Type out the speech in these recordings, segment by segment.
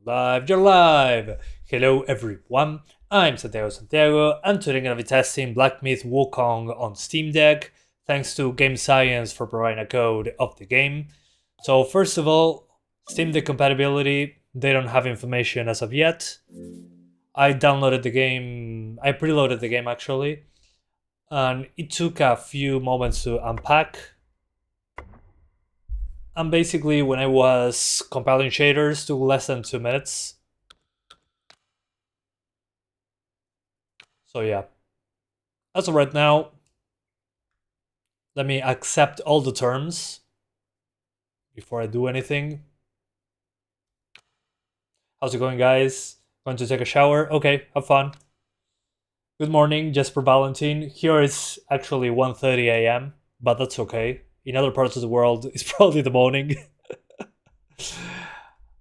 Live, you're live! Hello everyone, I'm Santiago, and today I'm going to be testing Black Myth Wukong on Steam Deck, thanks to Game Science for providing a code of the game. So first of all, Steam Deck compatibility, they don't have information as of yet. I downloaded the game, I preloaded the game actually, and it took a few moments to unpack. And basically, when I was compiling shaders, took less than 2 minutes. So yeah. As of right now, let me accept all the terms before I do anything. How's it going, guys? Going to take a shower? Okay, have fun. Good morning, Jesper Valentin. Here it's actually 1:30 a.m., but that's okay. In other parts of the world, it's probably the morning.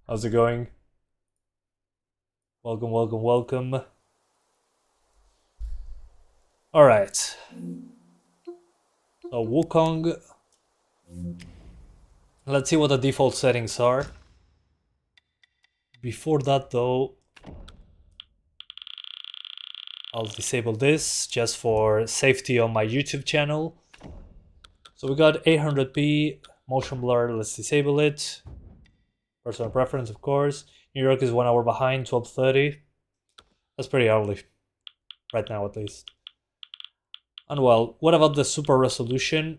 How's it going? Welcome, welcome, welcome. Alright. So Wukong. Let's see what the default settings are. Before that though, I'll disable this just for safety on my YouTube channel. So we got 800p, motion blur, let's disable it. Personal preference, of course. New York is 1 hour behind, 12:30. That's pretty early, right now at least. And well, what about the super resolution?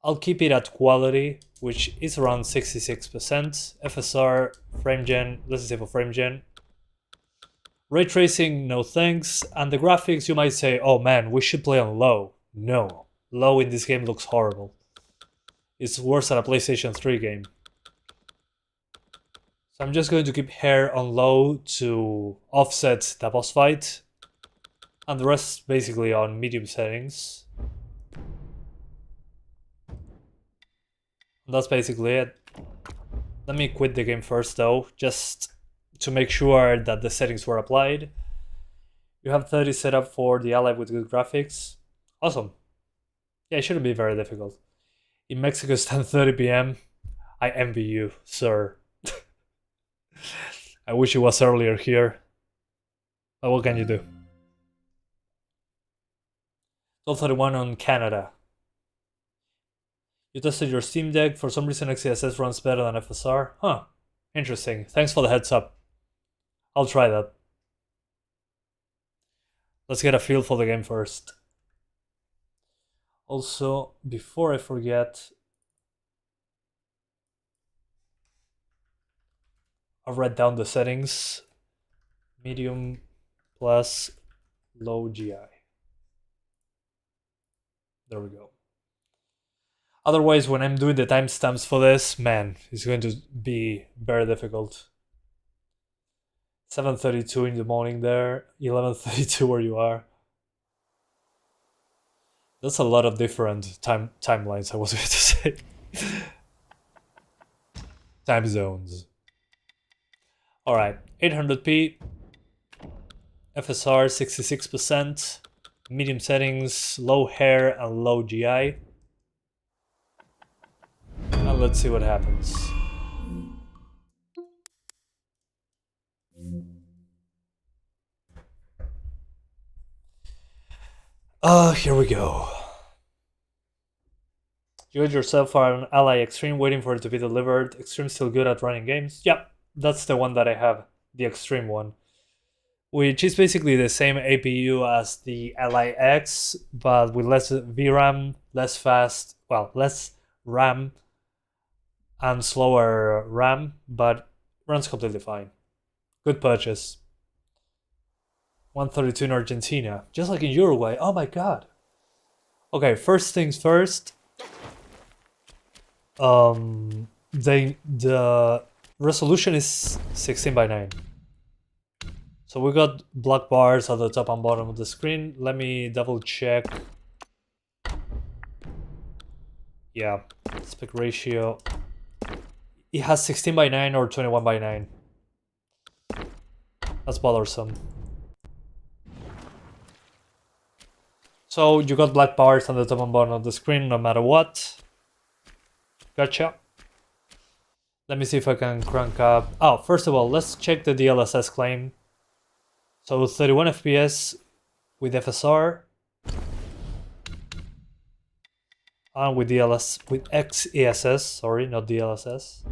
I'll keep it at quality, which is around 66%. FSR, frame gen, let's disable frame gen. Ray tracing, no thanks. And the graphics, you might say, oh man, we should play on low. No. Low in this game looks horrible. It's worse than a PlayStation 3 game. So I'm just going to keep hair on low to offset the boss fight. And the rest basically on medium settings. And that's basically it. Let me quit the game first though, just to make sure that the settings were applied. You have 30 set up for the Ally with good graphics. Awesome. Yeah, it shouldn't be very difficult. In Mexico it's 10:30 p.m. I envy you, sir. I wish it was earlier here. But what can you do? 12:31 on Canada. You tested your Steam Deck. For some reason XeSS runs better than FSR. Huh. Interesting. Thanks for the heads up. I'll try that. Let's get a feel for the game first. Also, before I forget, I'll write down the settings. Medium plus low GI. There we go. Otherwise, when I'm doing the timestamps for this, man, it's going to be very difficult. 7:32 in the morning there, 11:32 where you are. That's a lot of different timelines, I was going to say. Time zones. Alright, 800p, FSR 66%, medium settings, low hair and low GI. And let's see what happens. Here we go. You got yourself an Ally Extreme waiting for it to be delivered. Extreme still good at running games? Yep, that's the one that I have, the Extreme one. Which is basically the same APU as the Ally X, but with less VRAM, less fast, well, less RAM, and slower RAM, but runs completely fine. Good purchase. 132 in Argentina, just like in Uruguay. Oh my god. Okay, first things first. The resolution is 16:9. So we got black bars at the top and bottom of the screen. Let me double check. Yeah, aspect ratio. It has 16:9 or 21:9. That's bothersome. So you got black bars on the top and bottom of the screen no matter what. Gotcha. Let me see if I can crank up. Oh, first of all, let's check the DLSS claim. So 31 FPS with FSR. And with XESS, sorry, not DLSS.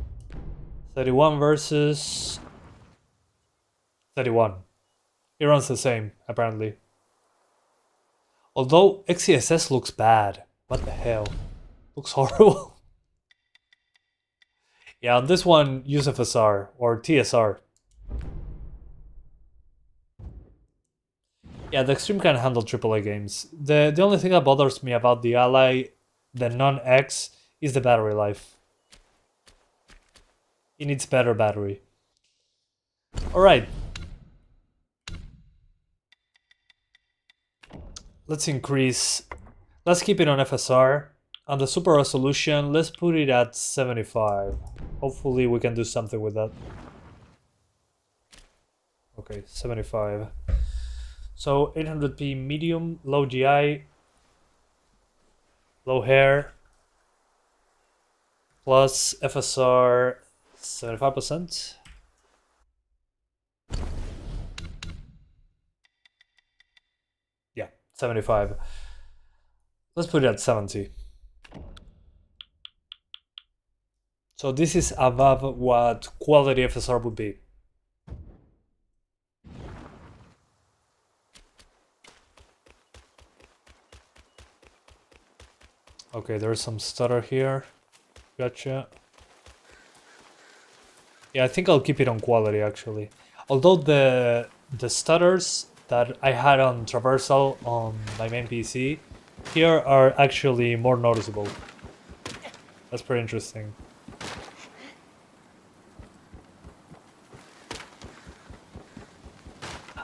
31 versus 31. It runs the same, apparently. Although XESS looks bad. What the hell? Looks horrible. Yeah, on this one, use FSR or TSR. Yeah, the Extreme can handle AAA games. The only thing that bothers me about the Ally, the non-X, is the battery life. It needs better battery. Alright. Let's keep it on FSR. On the super resolution, let's put it at 75. Hopefully we can do something with that. Okay, 75. So 800p medium, low GI, low hair, plus FSR 75%. Yeah, 75. Let's put it at 70. So this is above what quality FSR would be. Okay, there's some stutter here. Gotcha. Yeah, I think I'll keep it on quality actually. Although the stutters that I had on Traversal on my main PC here are actually more noticeable. That's pretty interesting.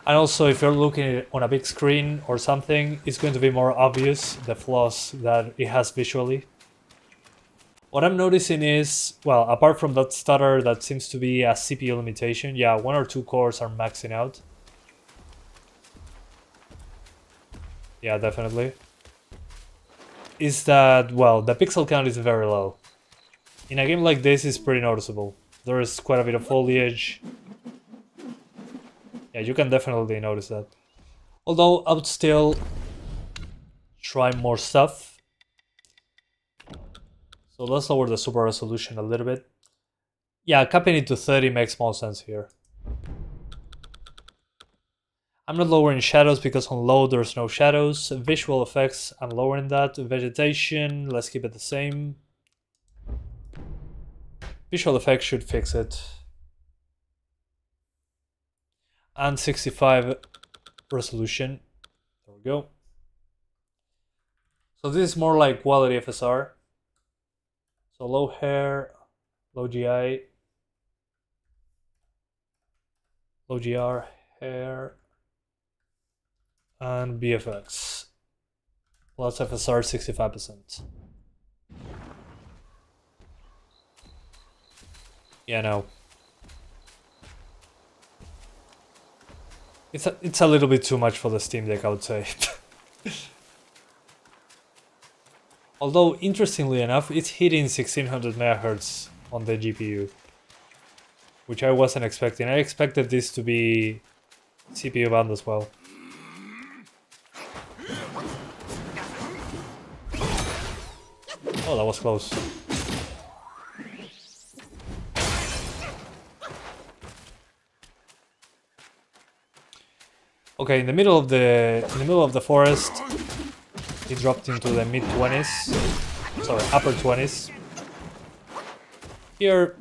And also, if you're looking on a big screen or something, it's going to be more obvious the flaws that it has visually. What I'm noticing is, well, apart from that stutter that seems to be a CPU limitation, yeah, 1 or 2 cores are maxing out. Yeah, definitely. Is that, well, the pixel count is very low. In a game like this, it's pretty noticeable. There is quite a bit of foliage. Yeah, you can definitely notice that. Although I would still try more stuff. So let's lower the super resolution a little bit. Yeah, capping it to 30 makes more sense here. I'm not lowering shadows because on low there's no shadows. Visual effects, I'm lowering that. Vegetation, let's keep it the same. Visual effects should fix it. And 65 resolution. There we go. So this is more like quality FSR. So low hair, low GI, low GR, hair, and BFX. Plus FSR 65%. Yeah, no. It's a little bit too much for the Steam Deck, I would say. Although, interestingly enough, it's hitting 1600 MHz on the GPU. Which I wasn't expecting. I expected this to be CPU bound as well. Oh, that was close. Okay, in the middle of the forest, he dropped into the mid-20s. Sorry, upper 20s. Here,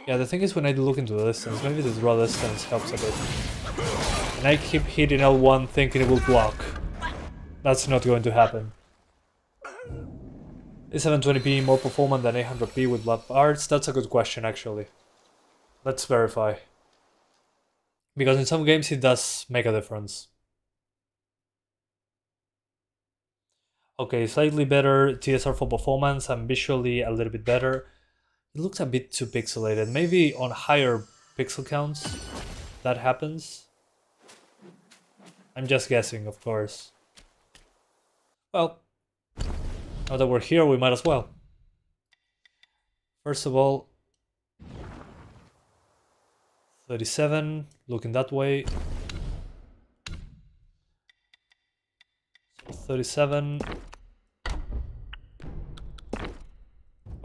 yeah, the thing is when I look into the distance, maybe the draw distance helps a bit. And I keep hitting L1 thinking it will block. That's not going to happen. Is 720p more performant than 800p with black arts? That's a good question actually. Let's verify. Because in some games it does make a difference. Okay, slightly better TSR for performance and visually a little bit better. It looks a bit too pixelated. Maybe on higher pixel counts that happens. I'm just guessing, of course. Well, now that we're here, we might as well. First of all, 37, looking that way. So 37.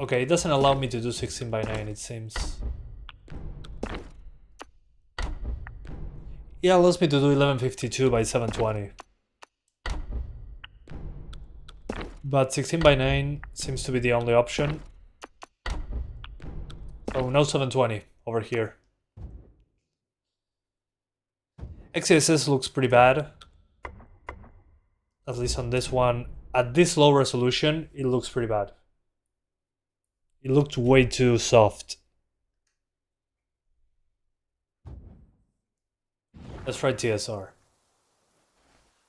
Okay, it doesn't allow me to do 16:9, it seems. Yeah, it allows me to do 1152x720. But 16:9 seems to be the only option. So no 720 over here. XeSS looks pretty bad. At least on this one. At this low resolution, it looks pretty bad. It looked way too soft. Let's try TSR.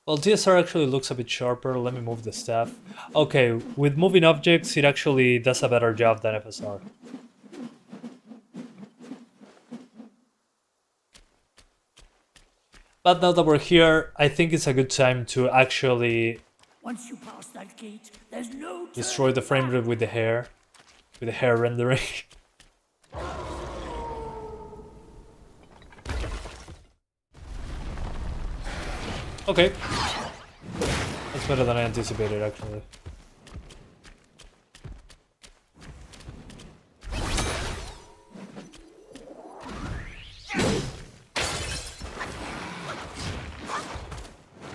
Well, TSR actually looks a bit sharper. Let me move the staff. Okay, with moving objects, it actually does a better job than FSR. But now that we're here, I think it's a good time to actually Once you pass that gate, there's no destroy the frame rate with the hair rendering. Okay. That's better than I anticipated, actually.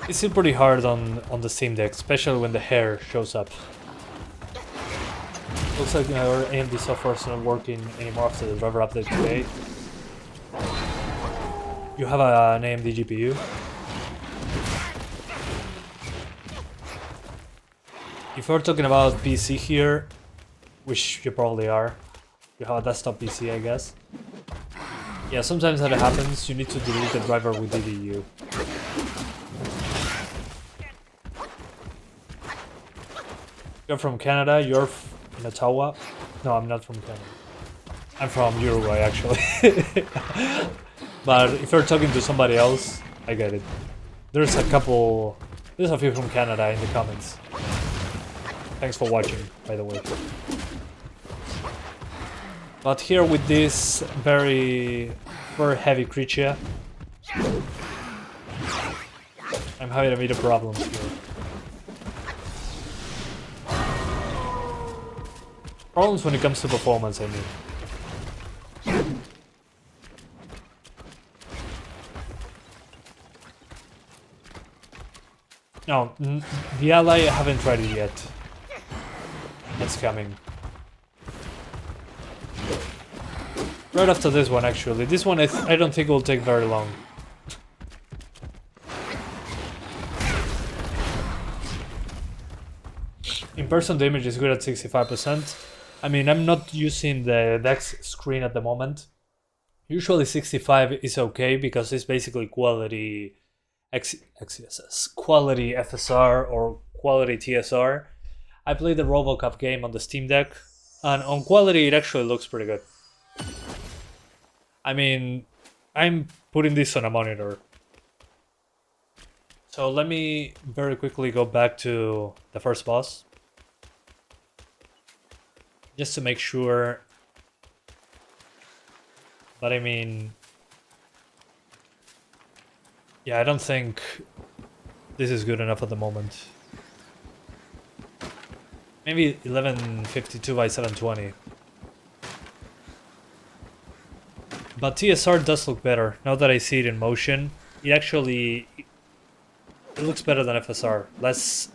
It's still pretty hard on the Steam Deck, especially when the hair shows up. Looks like our AMD software is not working anymore after the driver update today. You have an AMD GPU. If we're talking about PC here, which you probably are, you have a desktop PC, I guess. Yeah, sometimes that happens, you need to delete the driver with DDU. You're from Canada, you're in Ottawa. No, I'm not from Canada. I'm from Uruguay, actually. But if you're talking to somebody else, I get it. There's a few from Canada in the comments. Thanks for watching, by the way. But here with this very heavy creature, I'm having a bit of problems here. Problems when it comes to performance, I mean. No, the Ally, I haven't tried it yet. It's coming. Right after this one, actually. This one I don't think will take very long. In person, the image is good at 65%. I mean, I'm not using the DeX screen at the moment. Usually 65 is okay because it's basically quality XeSS, quality FSR or quality TSR. I played the RoboCop game on the Steam Deck, and on quality it actually looks pretty good. I mean, I'm putting this on a monitor. So let me very quickly go back to the first boss. Just to make sure. But I mean, yeah, I don't think this is good enough at the moment. Maybe 1152x720. But TSR does look better. Now that I see it in motion, it looks better than FSR. Less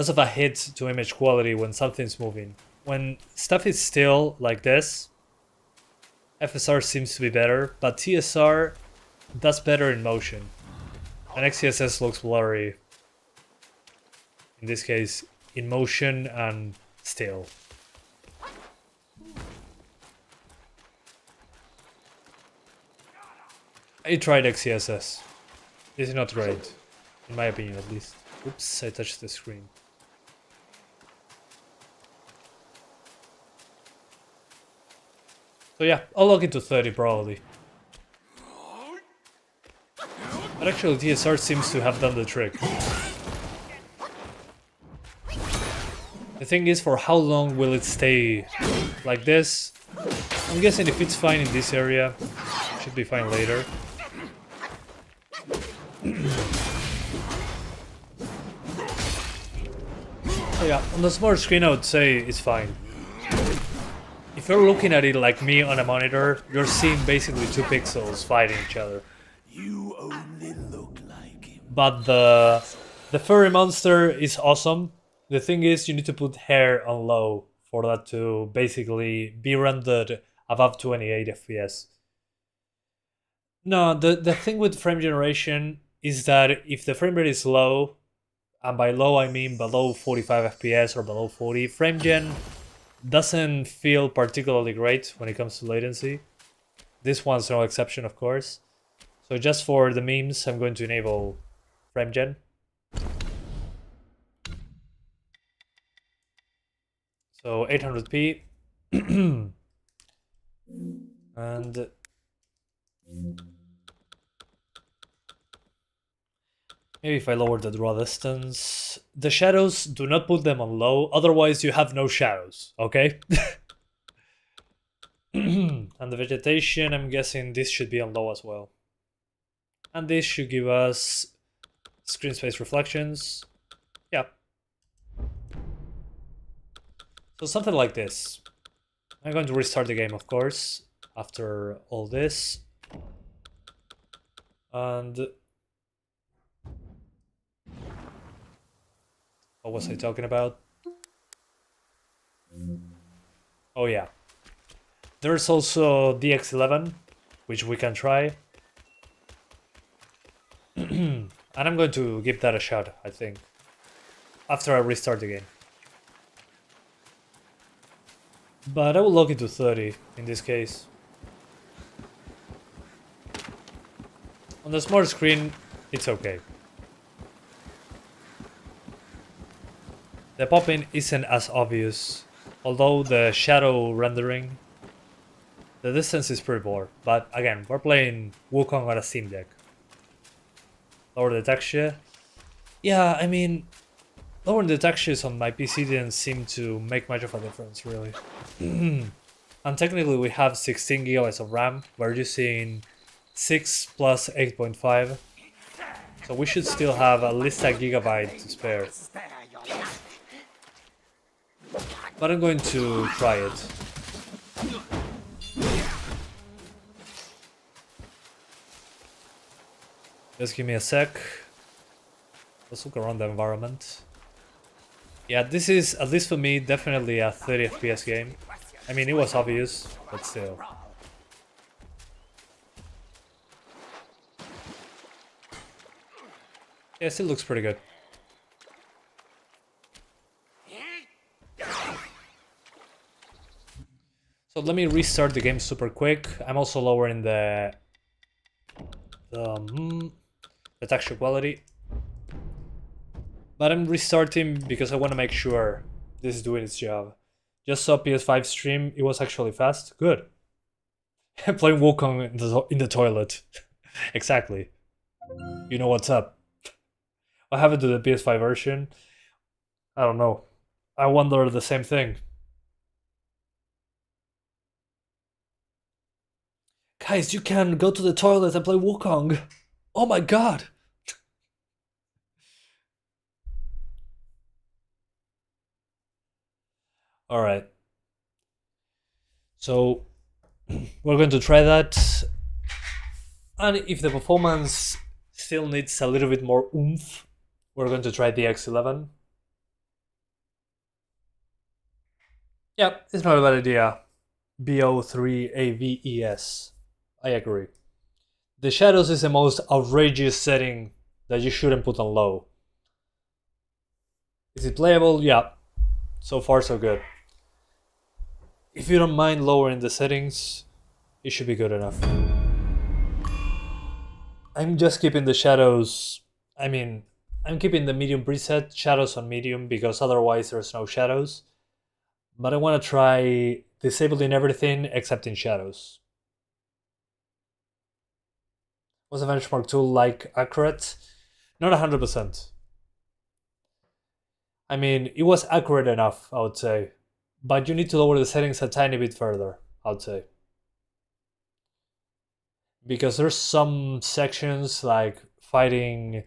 of a hit to image quality when something's moving. When stuff is still like this, FSR seems to be better, but TSR does better in motion. And XeSS looks blurry. In this case, in motion and still. I tried XeSS. It's not great, in my opinion at least. Oops, I touched the screen. So yeah, I'll log into 30 probably. But actually TSR seems to have done the trick. The thing is, for how long will it stay like this? I'm guessing if it's fine in this area, it should be fine later. So yeah, on the small screen I would say it's fine. If you're looking at it like me on a monitor, you're seeing basically two pixels fighting each other. You only look like him. But the furry monster is awesome. The thing is, you need to put hair on low for that to basically be rendered above 28 FPS. No, the thing with frame generation is that if the frame rate is low, and by low I mean below 45 FPS or below 40, frame gen doesn't feel particularly great when it comes to latency. This one's no exception, of course. So just for the memes, I'm going to enable frame gen. So 800p. And maybe if I lower the draw distance. The shadows, do not put them on low, otherwise you have no shadows, okay? And the vegetation, I'm guessing this should be on low as well. And this should give us screen space reflections. Yeah. So something like this. I'm going to restart the game, of course, after all this. And what was I talking about? Oh yeah. There's also DX11, which we can try. And I'm going to give that a shot, I think, after I restart the game. But I will lock it to 30 in this case. On the small screen, it's okay. The pop-in isn't as obvious, although the shadow rendering, the distance is pretty poor. But again, we're playing Wukong on a Steam Deck. Lower the texture. Yeah, I mean, lowering the textures on my PC didn't seem to make much of a difference, really. And technically we have 16 GB of RAM. We're using 6 plus 8.5. So we should still have at least a gigabyte to spare. But I'm going to try it. Just give me a sec. Let's look around the environment. Yeah, this is, at least for me, definitely a 30 FPS game. I mean, it was obvious, but still. Yeah, it still looks pretty good. So let me restart the game super quick. I'm also lowering the texture quality. But I'm restarting because I want to make sure this is doing its job. Just saw PS5 stream, it was actually fast. Good. Playing Wukong in the toilet. Exactly. You know what's up. I haven't done the PS5 version. I don't know. I wonder the same thing. Guys, you can go to the toilet and play Wukong. Oh my god. Alright. So, we're going to try that. And if the performance still needs a little bit more oomph, we're going to try the X11. Yep, it's not a bad idea. BO3AVES. I agree. The shadows is the most outrageous setting that you shouldn't put on low. Is it playable? Yeah. So far so good. If you don't mind lowering the settings, it should be good enough. I'm just keeping the shadows, I'm keeping the medium preset, shadows on medium, because otherwise there's no shadows. But I want to try disabling everything except in shadows. Was the benchmark tool like accurate? Not 100%. I mean, it was accurate enough, I would say. But you need to lower the settings a tiny bit further, I would say. Because there's some sections like fighting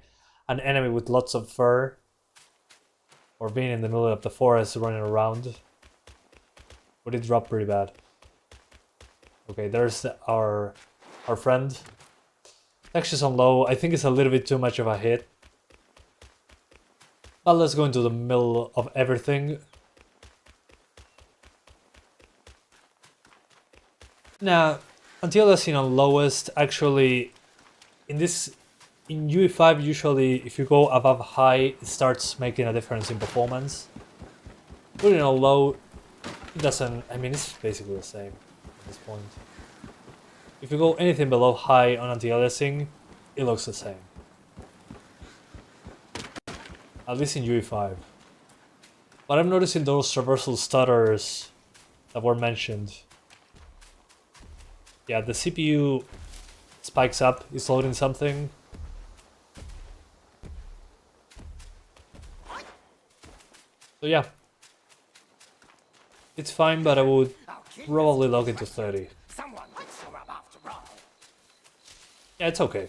an enemy with lots of fur, or being in the middle of the forest running around, would it drop pretty bad. Okay, there's our friend. Textures on low, I think it's a little bit too much of a hit. But let's go into the middle of everything. Now, until I've seen on lowest, actually, in UE5, usually if you go above high, it starts making a difference in performance. Putting it on low, it doesn't, I mean, it's basically the same at this point. If you go anything below high on anti-aliasing, it looks the same. At least in UE5. But I'm noticing those traversal stutters that were mentioned. Yeah, the CPU spikes up, it's loading something. So yeah. It's fine, but I would probably log it to 30. Yeah, it's okay.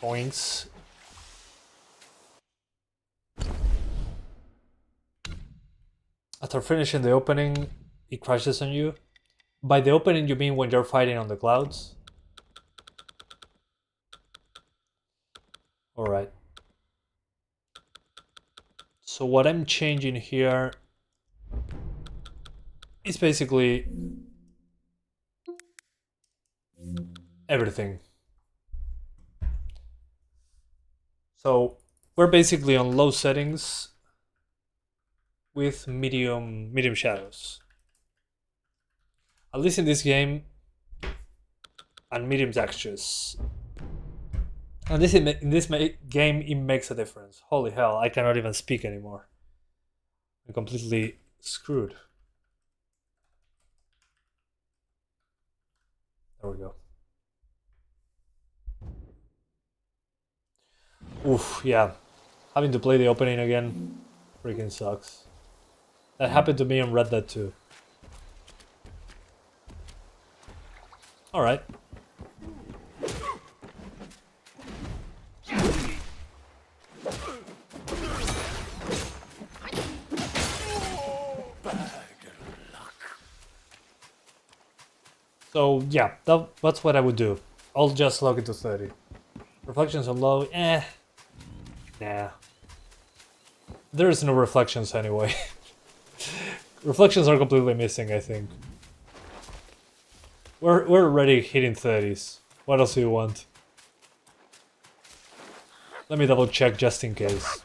Points. After finishing the opening, it crashes on you. By the opening, you mean when you're fighting on the clouds? Alright. So what I'm changing here is basically everything. So we're basically on low settings with medium shadows. At least in this game, and medium textures. And in this game, it makes a difference. Holy hell, I cannot even speak anymore. I'm completely screwed. There we go. Oof, yeah. Having to play the opening again freaking sucks. That happened to me on Red Dead 2. Alright. So yeah, that's what I would do. I'll just log it to 30. Reflections on low, nah. There is no reflections anyway. Reflections are completely missing, I think. We're already hitting 30s. What else do you want? Let me double check just in case.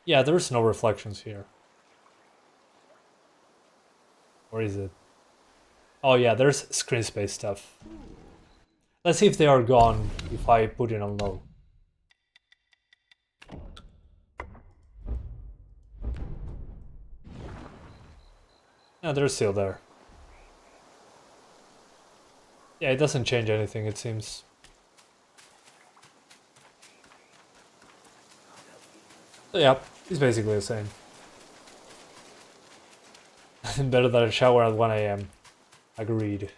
Yeah, there's no reflections here. Where is it? Oh yeah, there's screen space stuff. Let's see if they are gone if I put it on low. Yeah, they're still there. Yeah, it doesn't change anything, it seems. So yeah, it's basically the same. Better than a shower at 1 AM. Agreed.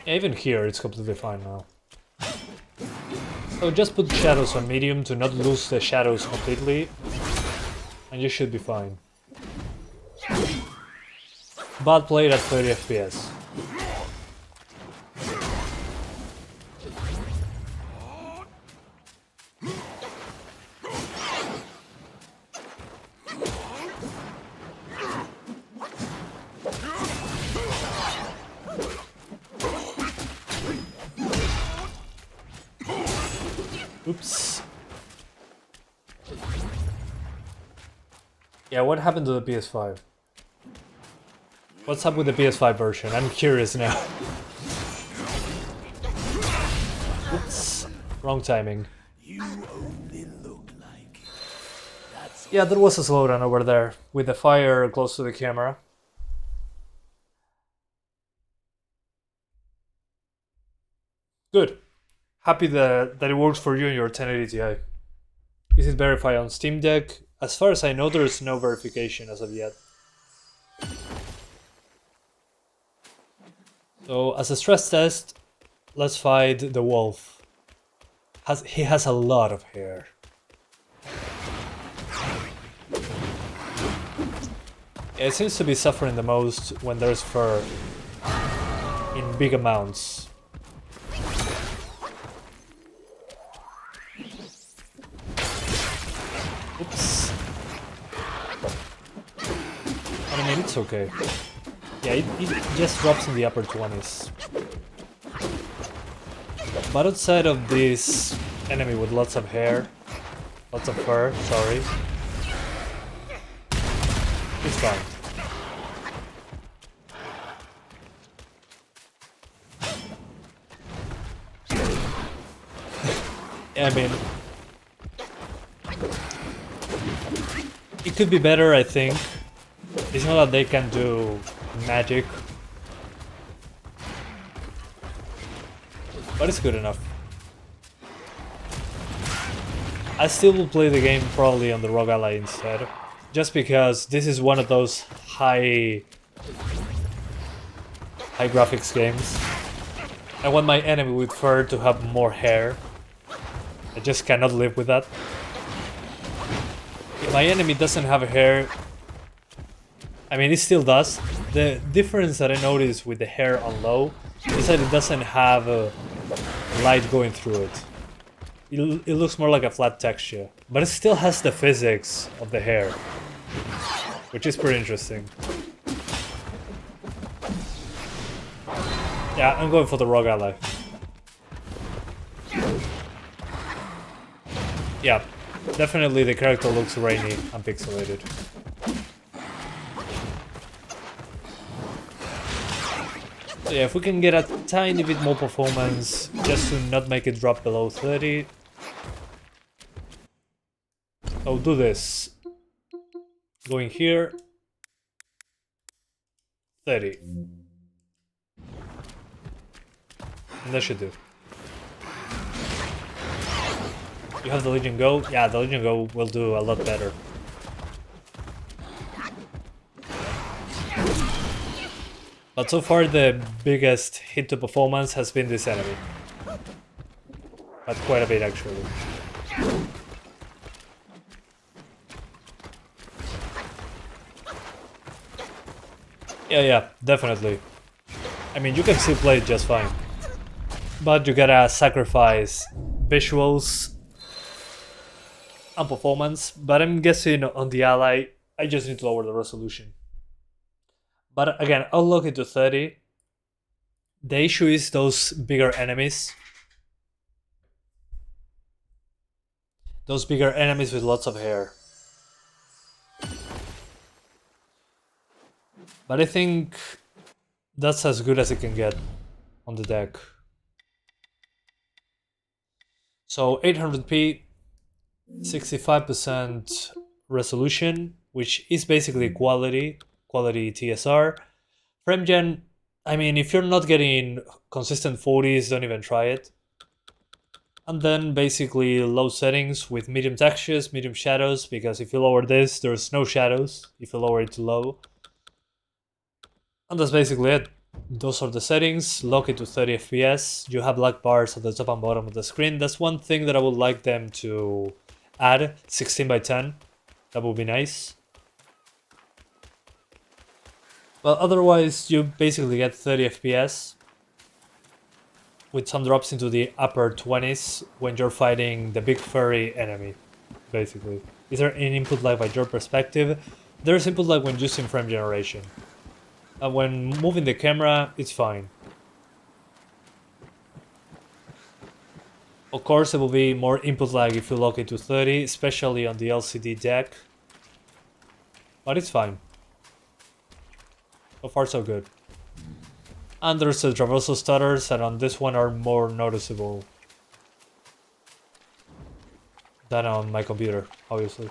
Yeah, even here it's completely fine now. So just put shadows on medium to not lose the shadows completely, and you should be fine. But play it at 30 FPS. Oops. Yeah, what happened to the PS5? What's up with the PS5 version? I'm curious now. Oops. Wrong timing. You only look like it. That's Yeah, there was a slowdown over there with the fire close to the camera. Good. Happy that it works for you in your 1080 Ti. Is it verified on Steam Deck? As far as I know, there is no verification as of yet. So, as a stress test, let's fight the wolf. He has a lot of hair. It seems to be suffering the most when there's fur in big amounts. Oops. I mean, it's okay. Yeah, it just drops in the upper 20s. But outside of this enemy with lots of hair, lots of fur, sorry, it's fine. Yeah, I mean, it could be better, I think. It's not that they can do magic, but it's good enough. I still will play the game probably on the ROG Ally instead, just because this is one of those high graphics games. I want my enemy with fur to have more hair. I just cannot live with that. If my enemy doesn't have hair, I mean, it still does. The difference that I notice with the hair on low is that it doesn't have light going through it. It looks more like a flat texture, but it still has the physics of the hair, which is pretty interesting. Yeah, I'm going for the ROG Ally. Yeah, definitely the character looks rainy and pixelated. So yeah, if we can get a tiny bit more performance, just to not make it drop below 30. I'll do this. Going here. 30. And that should do. You have the Legion Go? Yeah, the Legion Go will do a lot better. But so far the biggest hit to performance has been this enemy. But quite a bit actually. Yeah, definitely. I mean, you can still play it just fine. But you gotta sacrifice visuals and performance. But I'm guessing on the Ally, I just need to lower the resolution. But again, I'll lock it to 30. The issue is those bigger enemies. Those bigger enemies with lots of hair. But I think that's as good as it can get on the deck. So 800p, 65% resolution, which is basically quality TSR. Frame gen, I mean, if you're not getting consistent 40s, don't even try it. And then basically low settings with medium textures, medium shadows, because if you lower this, there's no shadows if you lower it to low. And that's basically it. Those are the settings. Lock it to 30 FPS. You have black bars at the top and bottom of the screen. That's one thing that I would like them to add. 16:10. That would be nice. Well, otherwise you basically get 30 FPS with some drops into the upper 20s when you're fighting the big furry enemy, basically. Is there any input lag by your perspective? There's input lag when using frame generation. When moving the camera, it's fine. Of course, there will be more input lag if you lock it to 30, especially on the LCD deck. But it's fine. So far, so good. And there's the traversal stutters, and on this one are more noticeable than on my computer, obviously.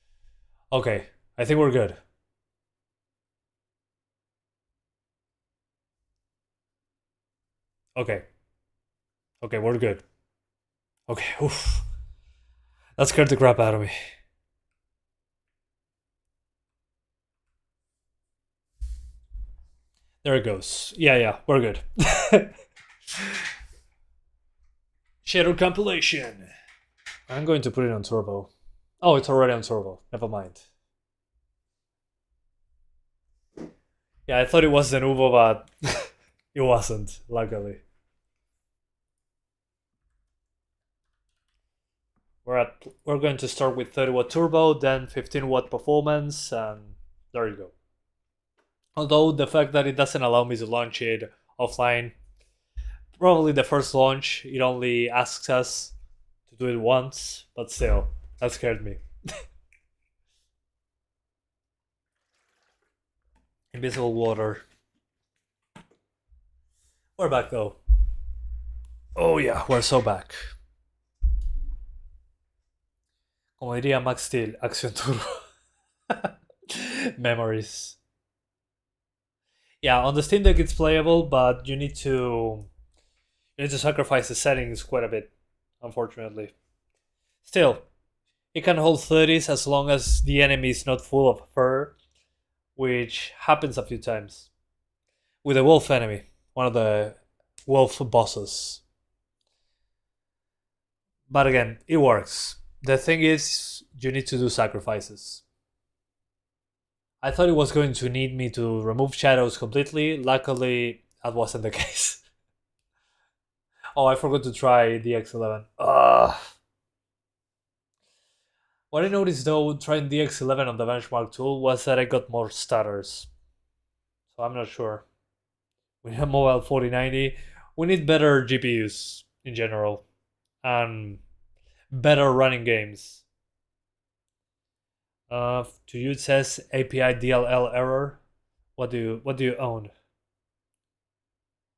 Okay, I think we're good. Okay. Okay, we're good. Okay, oof. That scared the crap out of me. There it goes. Yeah, we're good. Shadow compilation. I'm going to put it on turbo. Oh, it's already on turbo. Never mind. Yeah, I thought it was the Nuvo, but it wasn't, luckily. We're going to start with 30-watt turbo, then 15-watt performance, and there you go. Although the fact that it doesn't allow me to launch it offline, probably the first launch, it only asks us to do it once, but still, that scared me. Invisible water. We're back though. Oh yeah, we're so back. Como diría Max Steel, Acción Turbo. Memories. Yeah, on the Steam Deck it's playable, but you need to sacrifice the settings quite a bit, unfortunately. Still, it can hold 30s as long as the enemy is not full of fur, which happens a few times. With a wolf enemy, one of the wolf bosses. But again, it works. The thing is, you need to do sacrifices. I thought it was going to need me to remove shadows completely. Luckily, that wasn't the case. Oh, I forgot to try the X11. Ugh. What I noticed though, trying the X11 on the benchmark tool, was that I got more stutters. So I'm not sure. With a mobile 4090, we need better GPUs in general. And better running games. To you it says API DLL error. What do you own?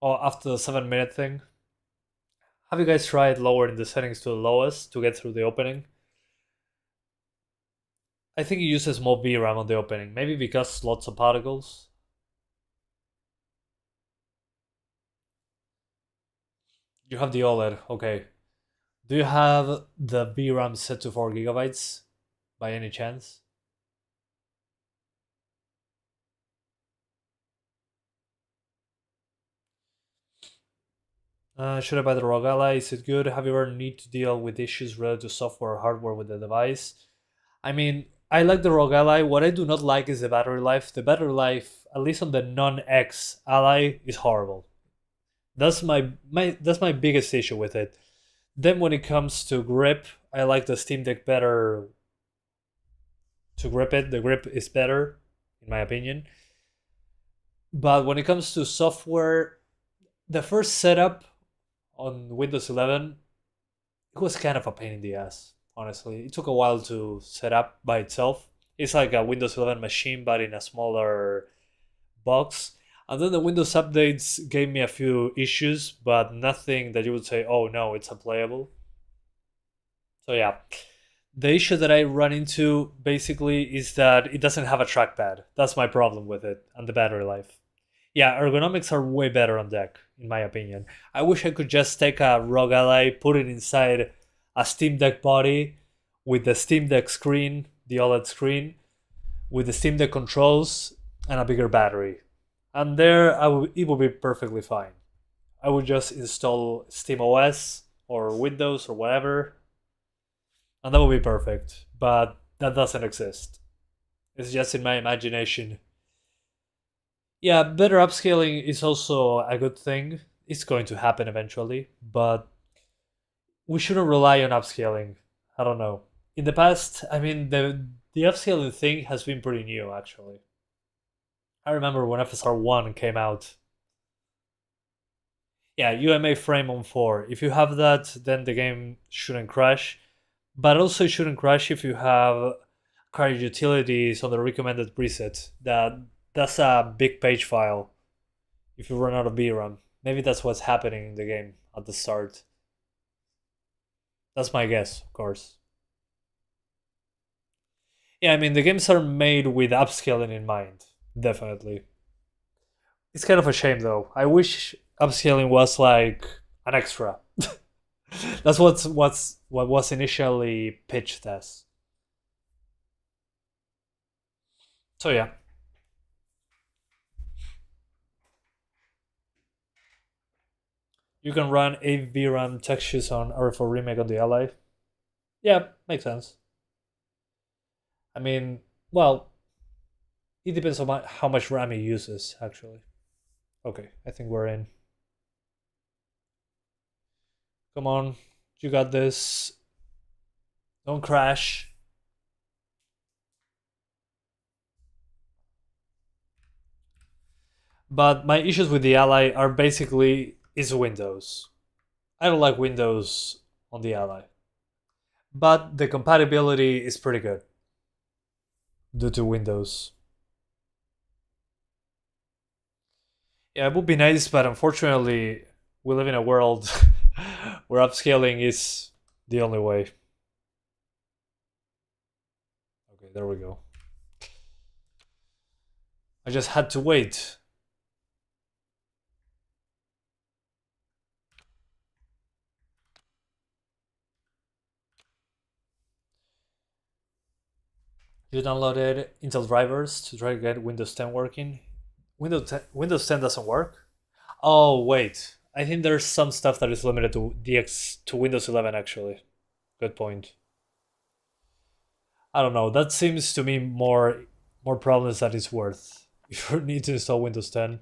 Oh, after the 7-minute thing. Have you guys tried lowering the settings to the lowest to get through the opening? I think it uses more VRAM on the opening, maybe because lots of particles. You have the OLED, okay. Do you have the VRAM set to 4 gigabytes by any chance? Should I buy the ROG Ally? Is it good? Have you ever need to deal with issues related to software or hardware with the device? I mean, I like the ROG Ally. What I do not like is the battery life. The battery life, at least on the non-X Ally, is horrible. That's my biggest issue with it. Then when it comes to grip, I like the Steam Deck better to grip it. The grip is better, in my opinion. But when it comes to software, the first setup on Windows 11, it was kind of a pain in the ass, honestly. It took a while to set up by itself. It's like a Windows 11 machine, but in a smaller box. And then the Windows updates gave me a few issues, but nothing that you would say, oh no, it's unplayable. So yeah, the issue that I run into basically is that it doesn't have a trackpad. That's my problem with it, and the battery life. Yeah, ergonomics are way better on deck, in my opinion. I wish I could just take a ROG Ally, put it inside a Steam Deck body with the Steam Deck screen, the OLED screen, with the Steam Deck controls and a bigger battery. And there, it would be perfectly fine. I would just install SteamOS or Windows or whatever, and that would be perfect. But that doesn't exist. It's just in my imagination. Yeah, better upscaling is also a good thing. It's going to happen eventually, but we shouldn't rely on upscaling. I don't know. In the past, I mean, the upscaling thing has been pretty new, actually. I remember when FSR 1 came out. Yeah, UMA frame on 4. If you have that, then the game shouldn't crash. But also it shouldn't crash if you have CryoUtilities on the recommended preset. That's a big page file if you run out of VRAM. Maybe that's what's happening in the game at the start. That's my guess, of course. Yeah, I mean, the games are made with upscaling in mind, definitely. It's kind of a shame though. I wish upscaling was like an extra. That's what was initially pitched as. So yeah. You can run 8 VRAM textures on RF4 Remake on the Ally. Yeah, makes sense. I mean, well, it depends on how much RAM he uses, actually. Okay, I think we're in. Come on, you got this. Don't crash. But my issues with the Ally are basically is Windows. I don't like Windows on the Ally. But the compatibility is pretty good due to Windows. Yeah, it would be nice, but unfortunately, we live in a world where upscaling is the only way. Okay, there we go. I just had to wait. You downloaded Intel drivers to try to get Windows 10 working. Windows 10 doesn't work? Oh, wait. I think there's some stuff that is limited to to Windows 11 actually. Good point. I don't know. That seems to me more problems than it's worth. If you need to install Windows 10.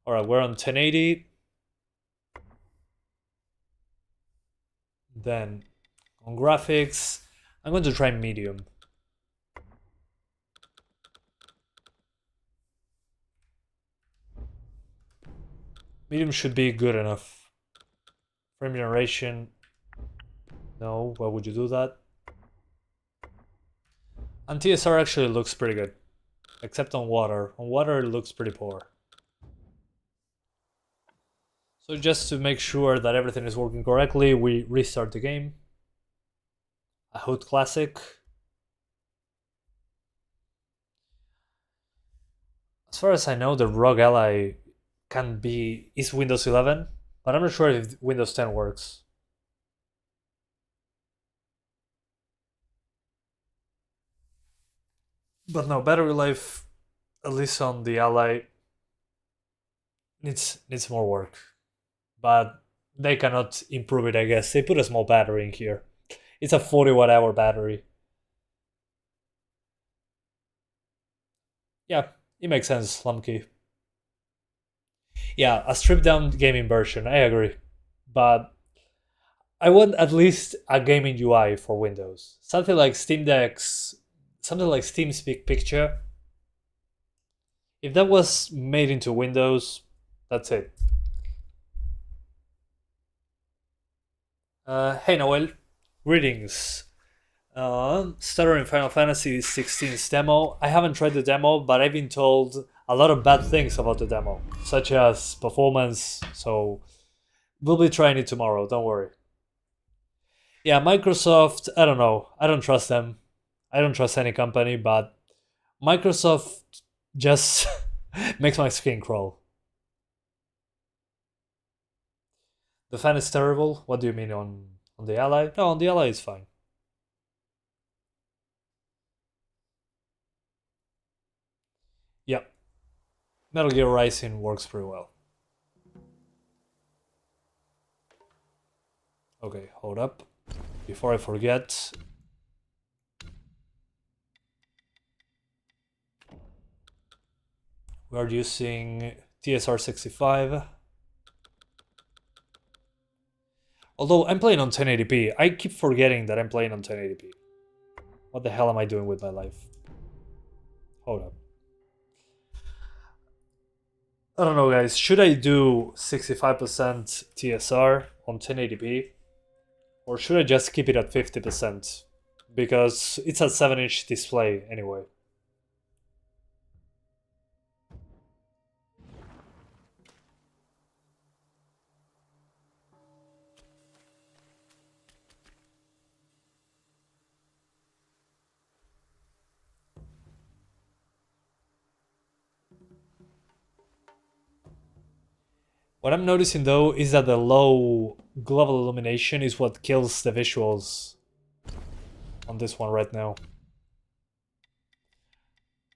Alright, we're on 1080. Then on graphics, I'm going to try medium. Medium should be good enough. Frame generation. No, why would you do that? And TSR actually looks pretty good. Except on water. On water it looks pretty poor. So just to make sure that everything is working correctly, we restart the game. A HUD Classic. As far as I know, the ROG Ally is Windows 11, but I'm not sure if Windows 10 works. But no, battery life, at least on the Ally, needs more work. But they cannot improve it, I guess. They put a small battery in here. It's a 40 watt hour battery. Yeah, it makes sense, Lumkey. Yeah, a stripped down gaming version, I agree. But I want at least a gaming UI for Windows. Something like Steam Deck's, something like Steam's Big Picture. If that was made into Windows, that's it. Hey Noel, greetings. Stuttering Final Fantasy XVI's demo. I haven't tried the demo, but I've been told a lot of bad things about the demo, such as performance, so we'll be trying it tomorrow, don't worry. Yeah, Microsoft, I don't know. I don't trust them. I don't trust any company, but Microsoft just makes my skin crawl. The fan is terrible? What do you mean on the Ally? No, on the Ally it's fine. Yep. Metal Gear Rising works pretty well. Okay, hold up. Before I forget. We are using TSR65. Although I'm playing on 1080p. I keep forgetting that I'm playing on 1080p. What the hell am I doing with my life? Hold up. I don't know, guys. Should I do 65% TSR on 1080p? Or should I just keep it at 50%? Because it's a 7-inch display anyway. What I'm noticing though is that the low global illumination is what kills the visuals on this one right now.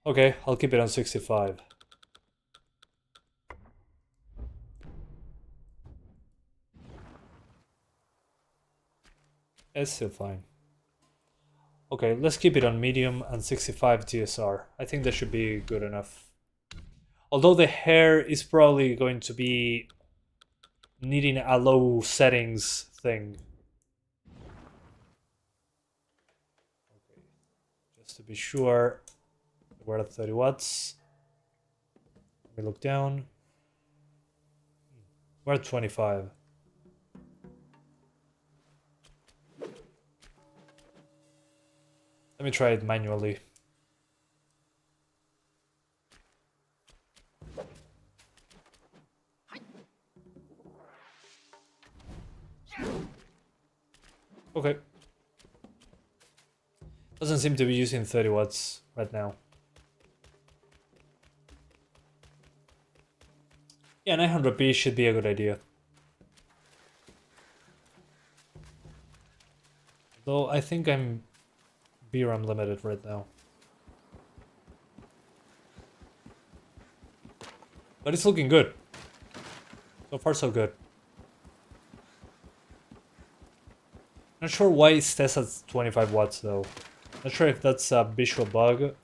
Okay, I'll keep it on 65. It's still fine. Okay, let's keep it on medium and 65 TSR. I think that should be good enough. Although the hair is probably going to be needing a low settings thing. Okay, just to be sure, we're at 30 watts. Let me look down. We're at 25. Let me try it manually. Okay. Doesn't seem to be using 30 watts right now. Yeah, 900p should be a good idea. Though I think I'm VRAM limited right now. But it's looking good. So far so good. Not sure why it stays at 25 watts though. Not sure if that's a visual bug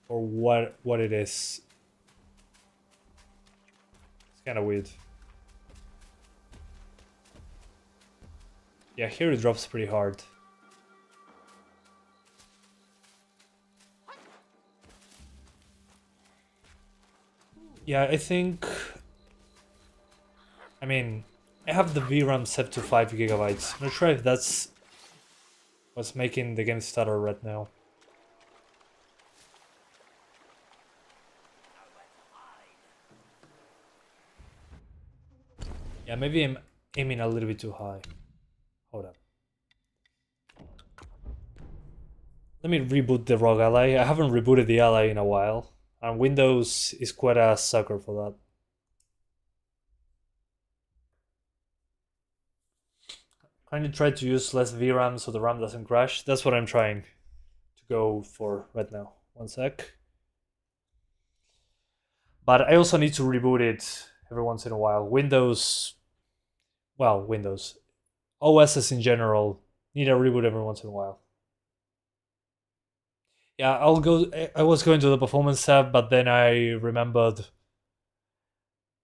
or what it is. It's kind of weird. Yeah, here it drops pretty hard. Yeah, I think... I mean, I have the VRAM set to 5 gigabytes. I'm not sure if that's what's making the game stutter right now. Yeah, maybe I'm aiming a little bit too high. Hold up. Let me reboot the ROG Ally. I haven't rebooted the Ally in a while. And Windows is quite a sucker for that. Trying to try to use less VRAM so the RAM doesn't crash. That's what I'm trying to go for right now. One sec. But I also need to reboot it every once in a while. Windows, OSs in general need a reboot every once in a while. Yeah, I was going to the performance tab, but then I remembered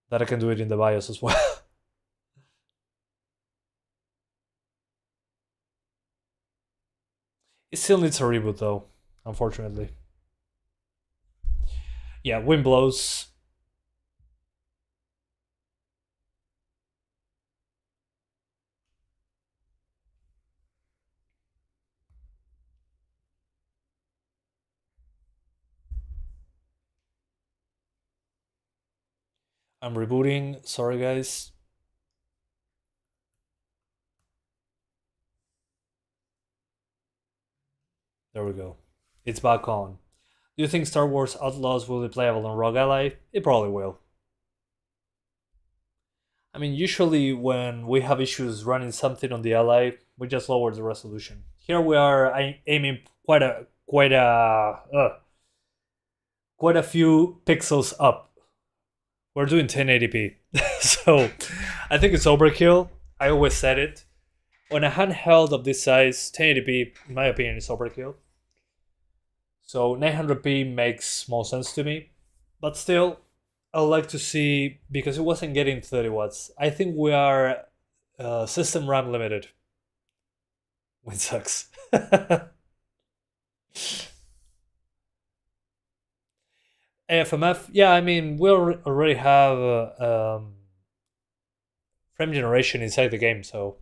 that I can do it in the BIOS as well. It still needs a reboot though, unfortunately. Yeah, wind blows. I'm rebooting, sorry guys. There we go. It's back on. Do you think Star Wars Outlaws will be playable on ROG Ally? It probably will. I mean, usually when we have issues running something on the Ally, we just lower the resolution. Here we are aiming quite a few pixels up. We're doing 1080p, so I think it's overkill. I always said it. On a handheld of this size, 1080p, in my opinion, is overkill. So 900p makes more sense to me, but still, I'd like to see, because it wasn't getting 30 watts. I think we are system RAM limited. Which sucks. AFMF, yeah, I mean, we already have frame generation inside the game, so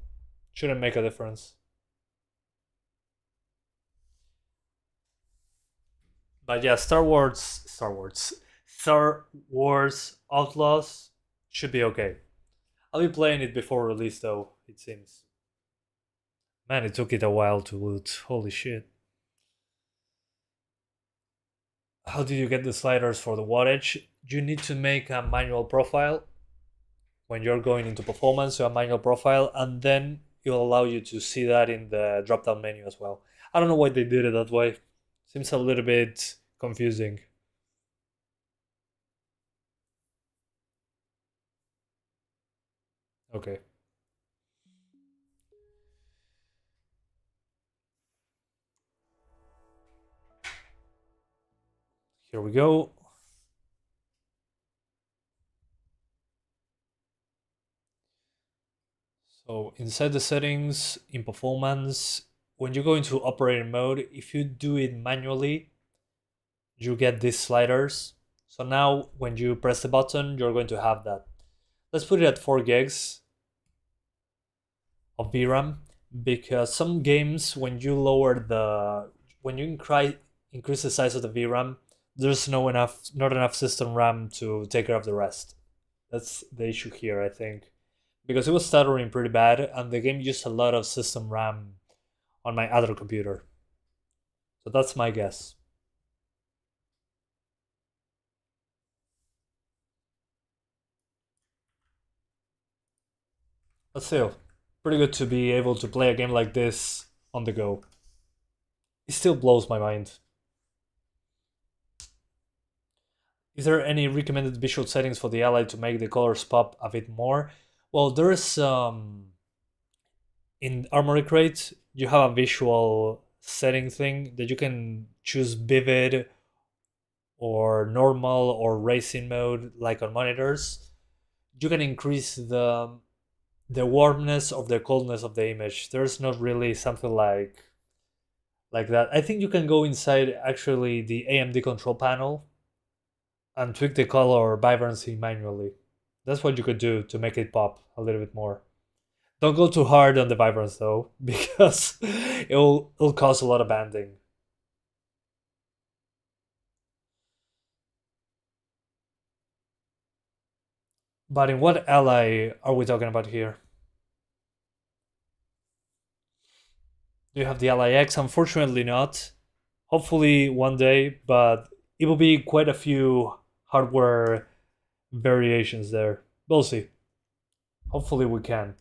shouldn't make a difference. But yeah, Star Wars Outlaws should be okay. I'll be playing it before release though, it seems. Man, it took it a while to loot. Holy shit. How did you get the sliders for the wattage? you need to make a manual profile when you're going into performance, so a manual profile, and then it'll allow you to see that in the drop-down menu as well. I don't know why they did it that way. Seems a little bit confusing. Okay. Here we go. So inside the settings, in performance, when you go into operating mode, if you do it manually, you get these sliders. So now when you press the button, you're going to have that. Let's put it at 4 gigs of VRAM, because some games, when you increase the size of the VRAM, there's not enough system RAM to take care of the rest. That's the issue here, I think, because it was stuttering pretty bad, and the game used a lot of system RAM on my other computer. So that's my guess. But still, pretty good to be able to play a game like this on the go. It still blows my mind. Is there any recommended visual settings for the Ally to make the colors pop a bit more? Well, there's in Armory Crate, you have a visual setting thing that you can choose vivid or normal or racing mode, like on monitors. You can increase the warmness or the coldness of the image. There's not really something like that. I think you can go inside actually the AMD control panel and tweak the color vibrancy manually. That's what you could do to make it pop a little bit more. Don't go too hard on the vibrance though, because it'll cause a lot of banding. But in what Ally are we talking about here? Do you have the Ally X? Unfortunately not. Hopefully one day, but it will be quite a few hardware variations there. We'll see. Hopefully we can.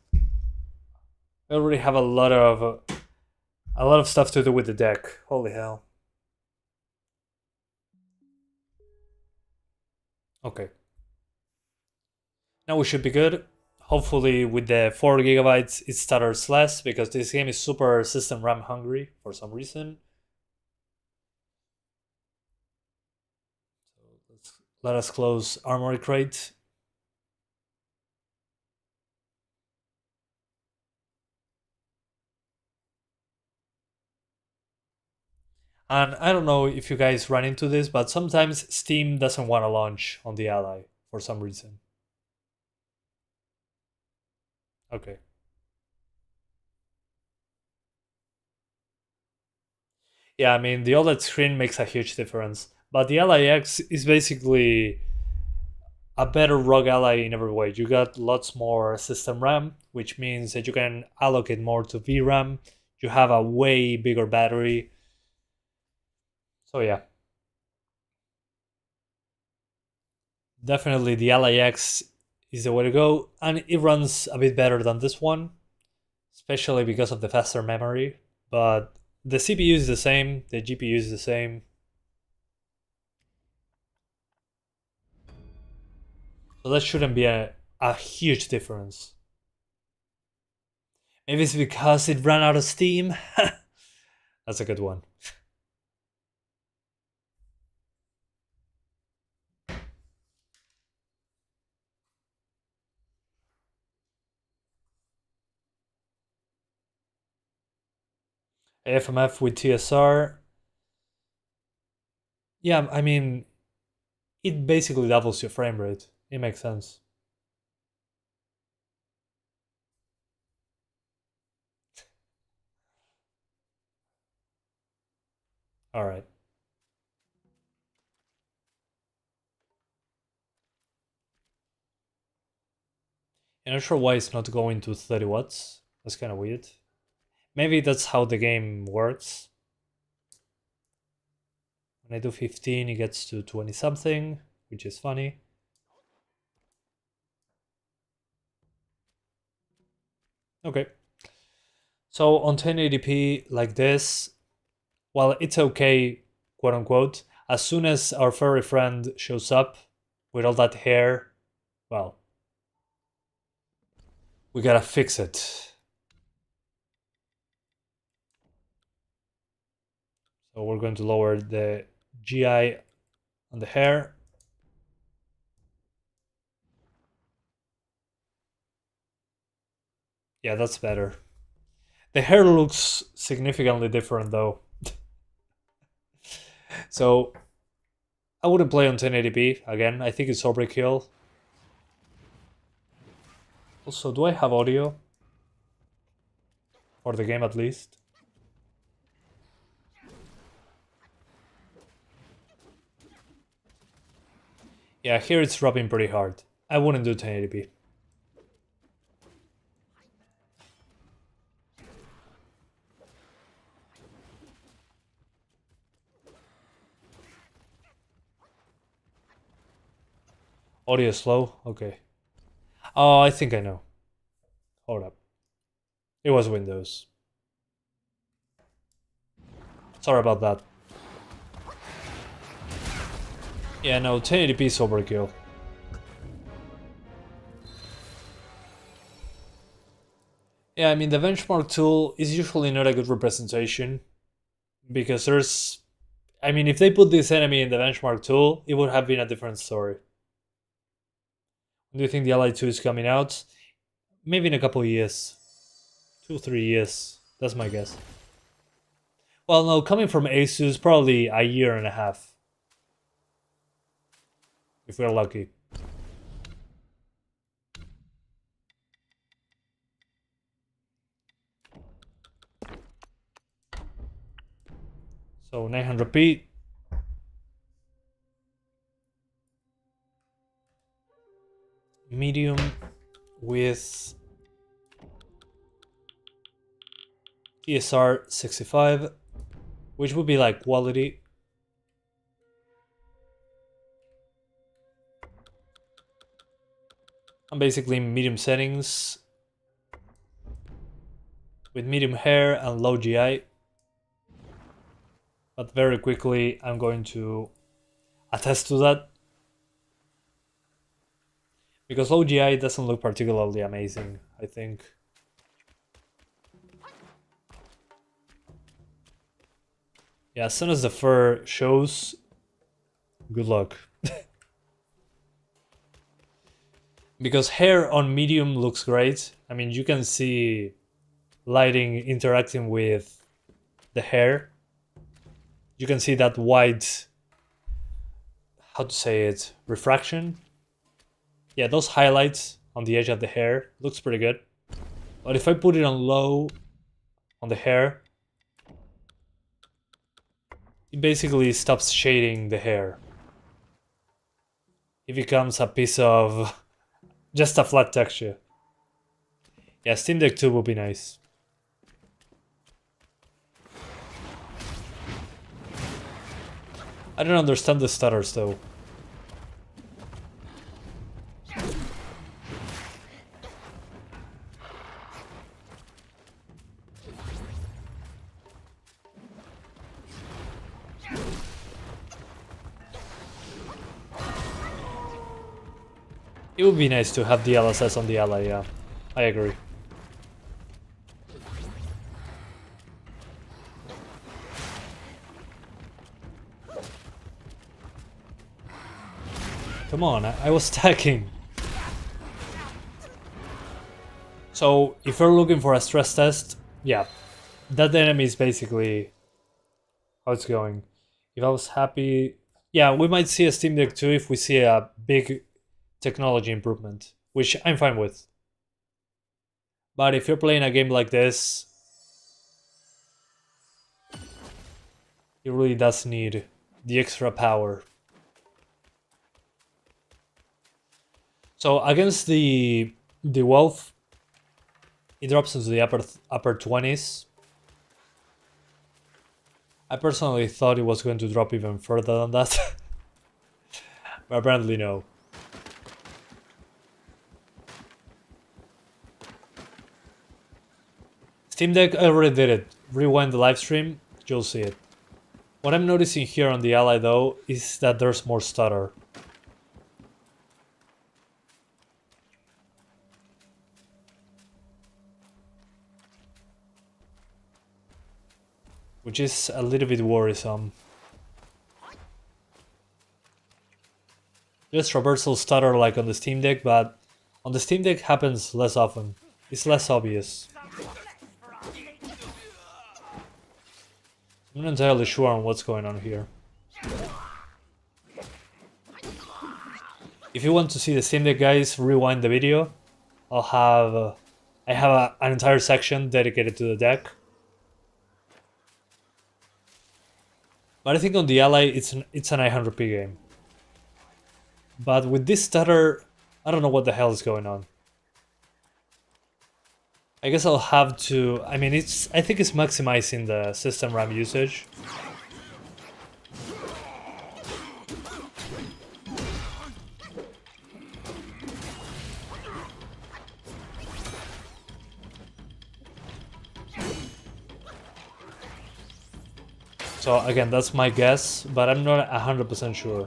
I already have a lot of stuff to do with the deck. Holy hell. Okay. Now we should be good. Hopefully with the 4 gigabytes it stutters less, because this game is super system RAM hungry for some reason. So let us close Armory Crate. And I don't know if you guys run into this, but sometimes Steam doesn't want to launch on the Ally for some reason. Okay. Yeah, I mean, the OLED screen makes a huge difference, but the Ally X is basically a better ROG Ally in every way. You got lots more system RAM, which means that you can allocate more to VRAM. You have a way bigger battery. So yeah. Definitely the Ally X is the way to go, and it runs a bit better than this one, especially because of the faster memory, but the CPU is the same, the GPU is the same. So that shouldn't be a huge difference. Maybe it's because it ran out of steam. That's a good one. AFMF with TSR. Yeah, I mean, it basically doubles your frame rate. It makes sense. All right. I'm not sure why it's not going to 30 watts. That's kind of weird. Maybe that's how the game works. When I do 15, it gets to 20 something, which is funny. Okay. So on 1080p like this, well, it's okay, quote unquote. As soon as our furry friend shows up with all that hair, well, we gotta fix it. So we're going to lower the GI on the hair. Yeah, that's better. The hair looks significantly different though. So I wouldn't play on 1080p again. I think it's overkill. Also, do I have audio? For the game at least. Yeah, here it's dropping pretty hard. I wouldn't do 1080p. Audio slow? Okay. Oh, I think I know. Hold up. It was Windows. Sorry about that. Yeah, no, 1080p is overkill. Yeah, I mean, the benchmark tool is usually not a good representation. Because there's... I mean, if they put this enemy in the benchmark tool, it would have been a different story. Do you think the Ally 2 is coming out? Maybe in a couple of years. 2-3 years. That's my guess. Well, no, coming from Asus, probably a year and a half. If we're lucky. So 900p. Medium with ESR 65, which would be like quality. I'm basically in medium settings with medium hair and low GI. But very quickly I'm going to attest to that. Because low GI doesn't look particularly amazing, I think. Yeah, as soon as the fur shows, good luck. Because hair on medium looks great. I mean, you can see lighting interacting with the hair. You can see that white, how to say it, refraction. Yeah, those highlights on the edge of the hair looks pretty good. But if I put it on low on the hair, it basically stops shading the hair. It becomes a piece of just a flat texture. Yeah, Steam Deck 2 would be nice. I don't understand the stutters though. It would be nice to have the LSS on the Ally, yeah. I agree. Come on, I was stacking. So, if you're looking for a stress test, yeah, that enemy is basically how it's going. If I was happy... Yeah, we might see a Steam Deck 2 if we see a big technology improvement, which I'm fine with. But if you're playing a game like this, it really does need the extra power. So against the Wolf, it drops into the upper 20s. I personally thought it was going to drop even further than that. But apparently no. Steam Deck, I already did it. Rewind the live stream, you'll see it. What I'm noticing here on the Ally though is that there's more stutter. Which is a little bit worrisome. Just traversal stutter like on the Steam Deck, but on the Steam Deck happens less often. It's less obvious. I'm not entirely sure on what's going on here. If you want to see the Steam Deck, guys, rewind the video. I have an entire section dedicated to the deck. But I think on the Ally, it's an 900p game. But with this stutter, I don't know what the hell is going on. I guess I'll have to... I mean, I think it's maximizing the system RAM usage. So again, that's my guess, but I'm not 100% sure.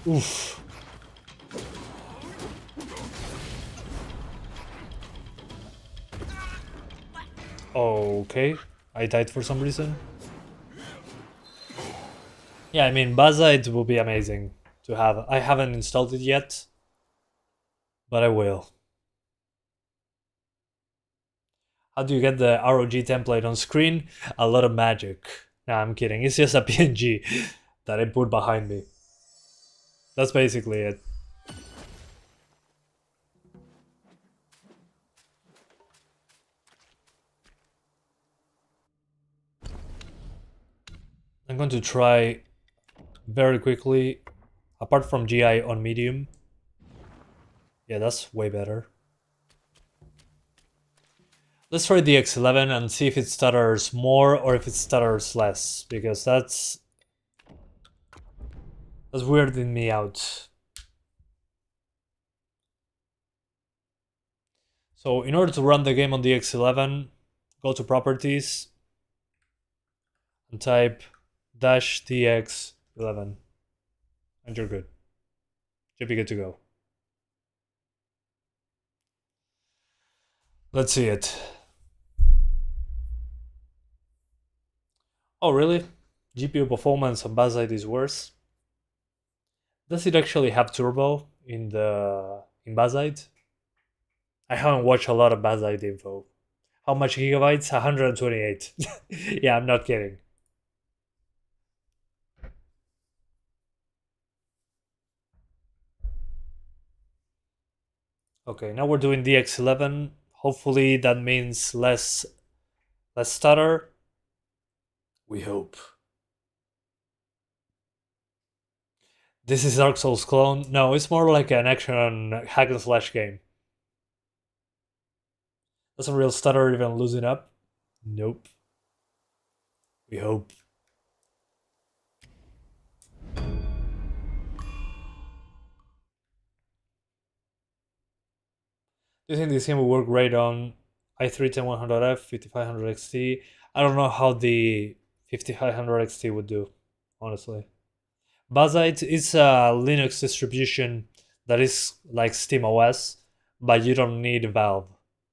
Oof. Okay, I died for some reason. Yeah, I mean, Bazite will be amazing to have. I haven't installed it yet, but I will. How do you get the ROG template on screen? A lot of magic. Nah, I'm kidding. It's just a PNG that I put behind me. That's basically it. I'm going to try very quickly, apart from GI on medium. Yeah, that's way better. Let's try the X11 and see if it stutters more or if it stutters less, because that's weirding me out. So in order to run the game on the X11, go to Properties and type -DX11 and you're good. Should be good to go. Let's see it. Oh really? GPU performance on Bazite is worse? Does it actually have turbo in Bazite? I haven't watched a lot of Bazite info. How much gigabytes? 128. Yeah, I'm not kidding. Okay, now we're doing DX11. Hopefully that means less stutter. We hope. This is Dark Souls clone? No, it's more like an action hack and slash game. Does a real stutter even loosen up? Nope. We hope. Do you think this game will work great on i3-10100F, 5500 XT? I don't know how the 5500 XT would do, honestly. Bazite is a Linux distribution that is like SteamOS, but you don't need Valve,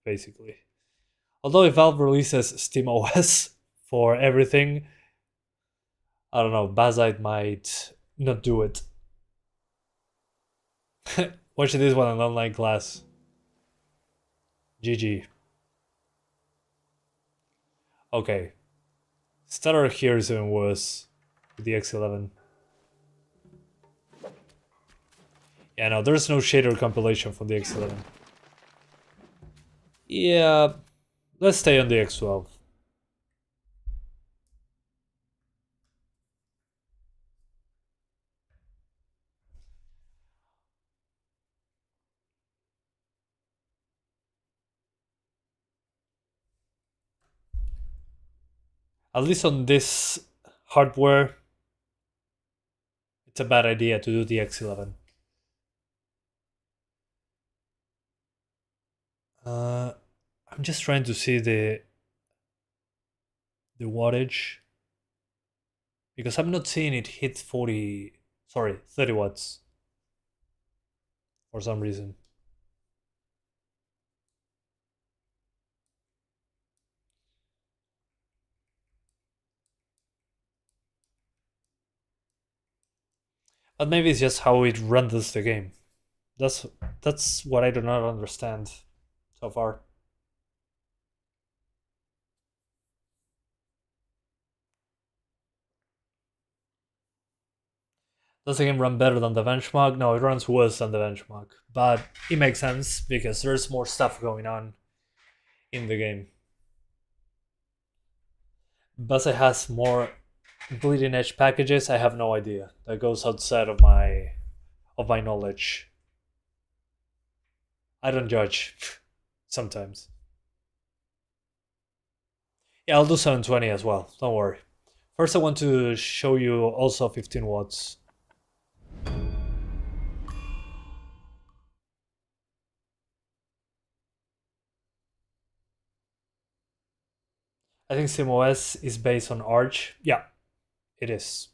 basically. Although if Valve releases SteamOS for everything, I don't know, Bazite might not do it. Watch this one on online class. GG. Okay. Stutter here is even worse with the X11. Yeah, no, there's no shader compilation for the X11. Yeah, let's stay on the X12. At least on this hardware, it's a bad idea to do the X11. I'm just trying to see the wattage, because I'm not seeing it hit 30 watts for some reason. But maybe it's just how it renders the game. That's what I do not understand so far. Does the game run better than the benchmark? No, it runs worse than the benchmark. But it makes sense because there's more stuff going on in the game. But it has more bleeding edge packages. I have no idea. That goes outside of my knowledge. I don't judge sometimes. Yeah, I'll do 720 as well. Don't worry. First, I want to show you also 15 watts. I think SteamOS is based on ROG. Yeah, it is.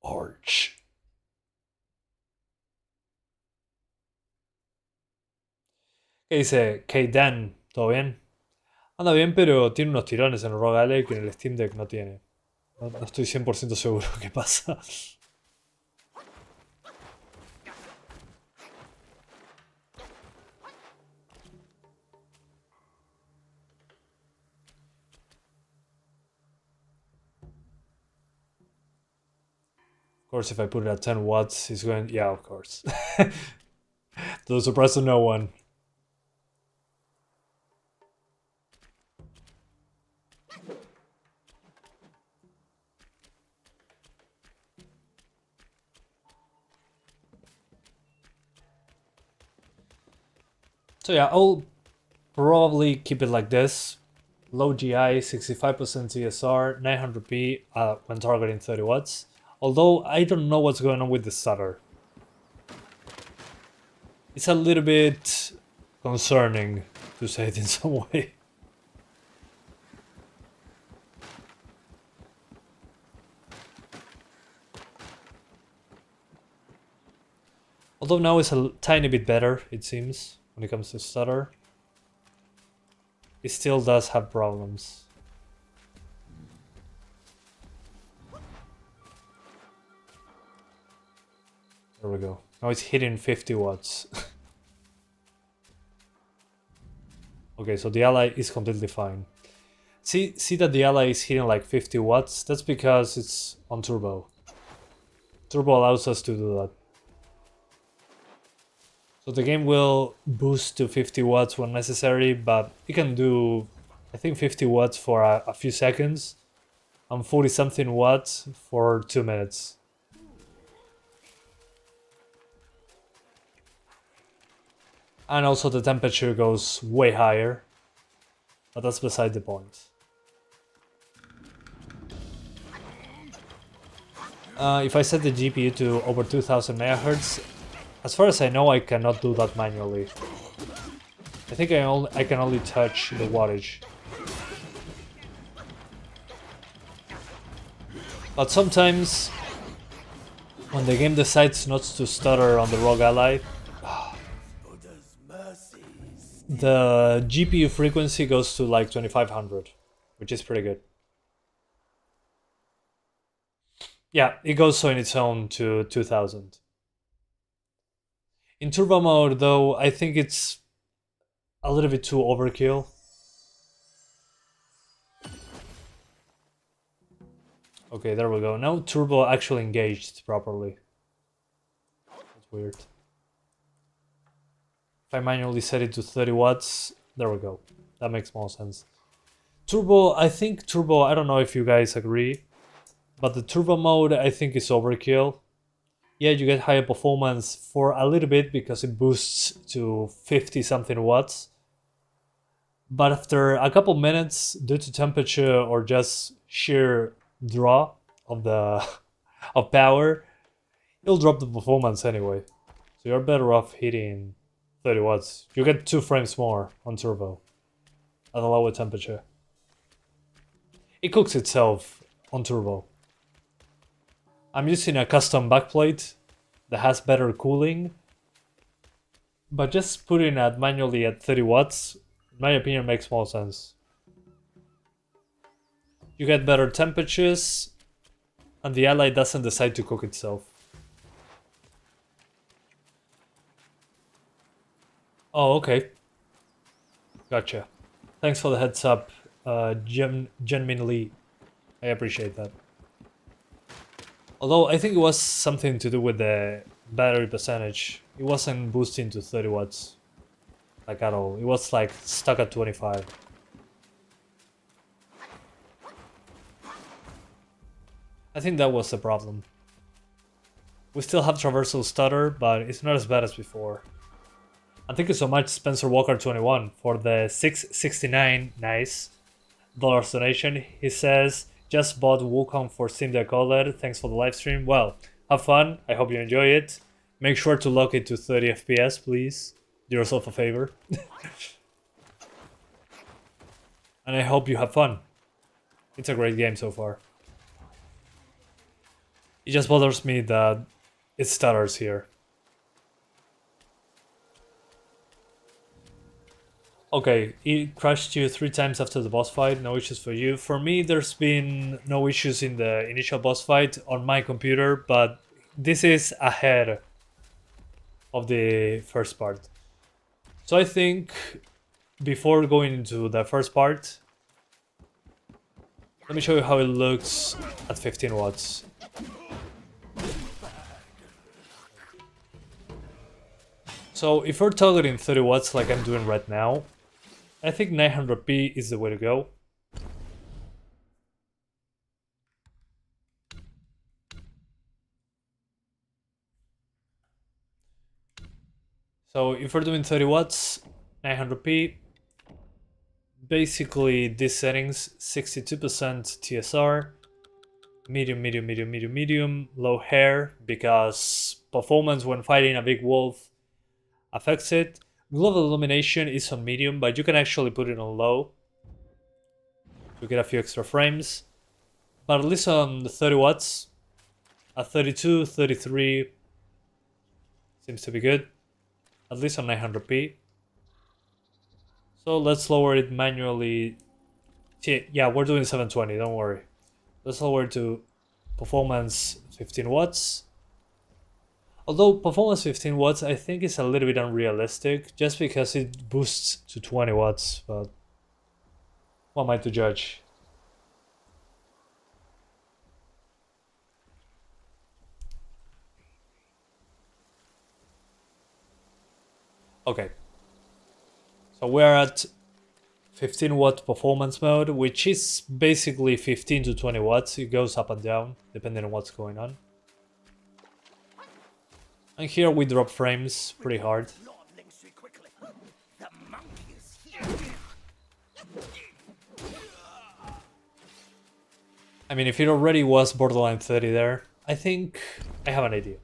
ROG. ¿Qué dice? K-Dan, ¿todo bien? Anda bien, pero tiene unos tirones en el ROG Ally que en el Steam Deck no tiene. No estoy 100% seguro qué pasa. Of course, if I put it at 10 watts, it's going... Yeah, of course. To the surprise of no one. So yeah, I'll probably keep it like this. Low GI, 65% CSR, 900p when targeting 30 watts. Although I don't know what's going on with the stutter. It's a little bit concerning, to say it in some way. Although now it's a tiny bit better, it seems, when it comes to stutter. It still does have problems. There we go. Now it's hitting 50 watts. Okay, so the Ally is completely fine. See that the Ally is hitting like 50 watts? That's because it's on turbo. Turbo allows us to do that. So the game will boost to 50 watts when necessary, but it can do, I think, 50 watts for a few seconds and 40 something watts for 2 minutes. And also the temperature goes way higher, but that's beside the point. If I set the GPU to over 2000 MHz, as far as I know, I cannot do that manually. I think I can only touch the wattage. But sometimes, when the game decides not to stutter on the ROG Ally, the GPU frequency goes to like 2500, which is pretty good. Yeah, it goes on its own to 2000. In turbo mode, though, I think it's a little bit too overkill. Okay, there we go. Now turbo actually engaged properly. That's weird. If I manually set it to 30 watts, there we go. That makes more sense. Turbo, I don't know if you guys agree, but the turbo mode I think is overkill. Yeah, you get higher performance for a little bit because it boosts to 50 something watts. but after a couple minutes, due to temperature or just sheer draw of the of power, it'll drop the performance anyway. So you're better off hitting 30 watts. You get 2 frames more on turbo at a lower temperature. It cooks itself on turbo. I'm using a custom backplate that has better cooling, but just putting it manually at 30 watts, in my opinion, makes more sense. You get better temperatures, and the Ally doesn't decide to cook itself. Oh, okay. Gotcha. Thanks for the heads up, genuinely. I appreciate that. Although I think it was something to do with the battery percentage. It wasn't boosting to 30 watts. Like at all. It was like stuck at 25. I think that was the problem. We still have traversal stutter, but it's not as bad as before. And thank you so much, Spencer Walker 21, for the $6.69 nice dollars donation. He says, just bought Wukong for Steam Deck OLED. Thanks for the live stream. Well, have fun. I hope you enjoy it. Make sure to lock it to 30 FPS, please. Do yourself a favor. And I hope you have fun. It's a great game so far. It just bothers me that it stutters here. Okay, it crashed you 3 times after the boss fight, no issues for you. For me, there's been no issues in the initial boss fight on my computer, but this is ahead of the first part. So I think before going into the first part, let me show you how it looks at 15 watts. So if we're targeting 30 watts like I'm doing right now, I think 900p is the way to go. So if we're doing 30 watts, 900p, basically these settings, 62% TSR, medium, low hair, because performance when fighting a big wolf affects it. Global illumination is on medium, but you can actually put it on low to get a few extra frames. But at least on the 30 watts, at 32, 33 seems to be good. At least on 900p. So let's lower it manually. Yeah, we're doing 720, don't worry. Let's lower it to performance 15 watts. Although performance 15 watts I think is a little bit unrealistic, just because it boosts to 20 watts, but who am I to judge? Okay, so we're at 15 watt performance mode, which is basically 15 to 20 watts. It goes up and down depending on what's going on. And here we drop frames pretty hard. I mean, if it already was borderline 30 there, I think I have an idea.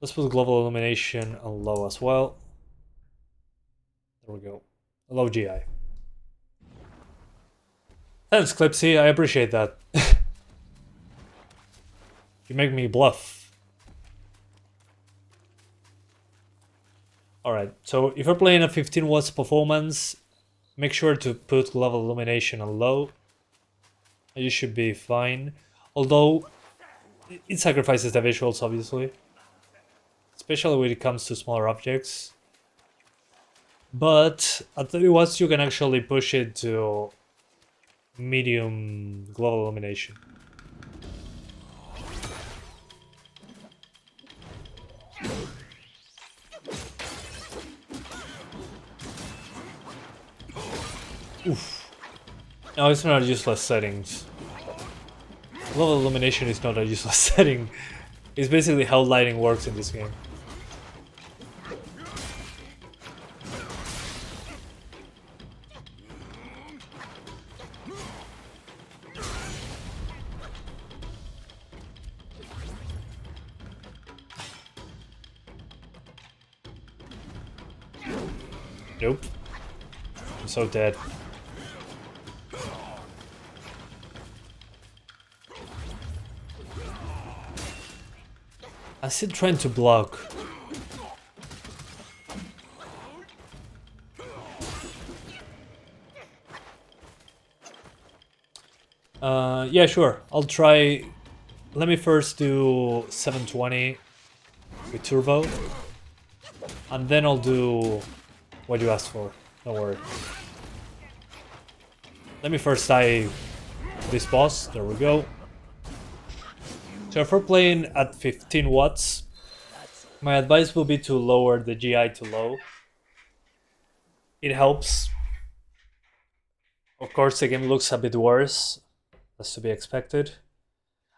Let's put global illumination on low as well. There we go. Low GI. Thanks, Clipsy. I appreciate that. You make me bluff. Alright, so if you're playing a 15 watts performance, make sure to put global illumination on low. You should be fine. Although, it sacrifices the visuals, obviously. Especially when it comes to smaller objects. But at 30 watts you can actually push it to medium global illumination. Oof. No, it's not a useless settings. Global illumination is not a useless setting. It's basically how lighting works in this game. Nope. I'm so dead. I'm still trying to block. Yeah, sure. I'll try. Let me first do 720 with turbo, and then I'll do what you asked for. Don't worry. Let me first die this boss. There we go. So if we're playing at 15 watts, my advice will be to lower the GI to low. It helps. Of course, the game looks a bit worse. That's to be expected.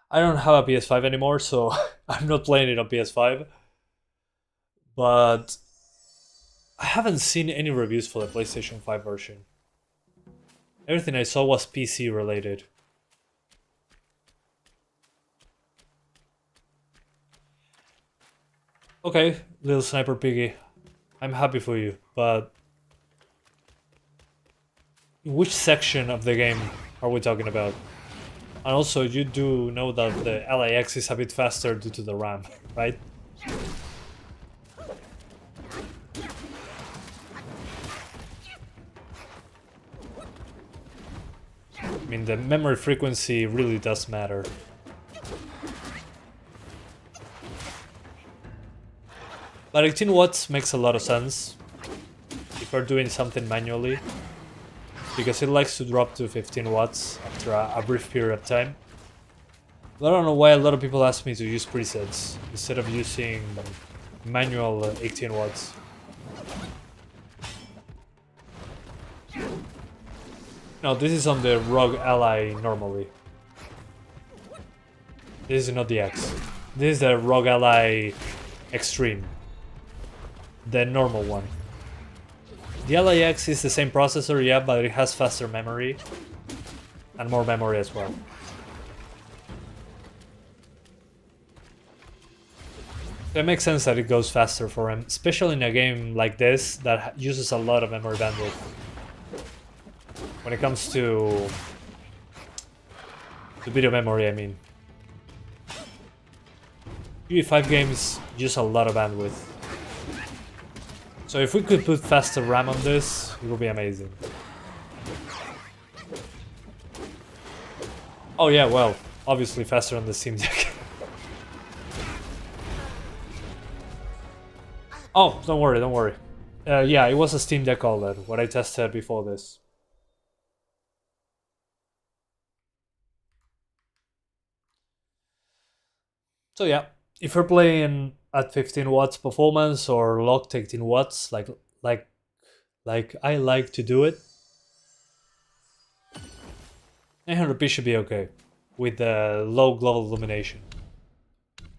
I don't have a PS5 anymore, so I'm not playing it on PS5. But I haven't seen any reviews for the PlayStation 5 version. Everything I saw was PC related. Okay, little sniper piggy. I'm happy for you, but which section of the game are we talking about? And also, you do know that the LAX is a bit faster due to the RAM, right? I mean, the memory frequency really does matter. But 18 watts makes a lot of sense if you're doing something manually, because it likes to drop to 15 watts after a brief period of time. But I don't know why a lot of people ask me to use presets instead of using manual 18 watts. No, this is on the ROG Ally normally. This is not the X. This is the ROG Ally Extreme. The normal one. The Ally X is the same processor, yeah, but it has faster memory. And more memory as well. So it makes sense that it goes faster for him, especially in a game like this that uses a lot of memory bandwidth. When it comes to video memory, I mean. UE5 games use a lot of bandwidth. So if we could put faster RAM on this, it would be amazing. Oh yeah, well, obviously faster on the Steam Deck. Oh, don't worry, don't worry. Yeah, it was a Steam Deck OLED, what I tested before this. So yeah, if you're playing at 15 watts performance or locked 18 watts, like I like to do it, 900p should be okay with the low global illumination.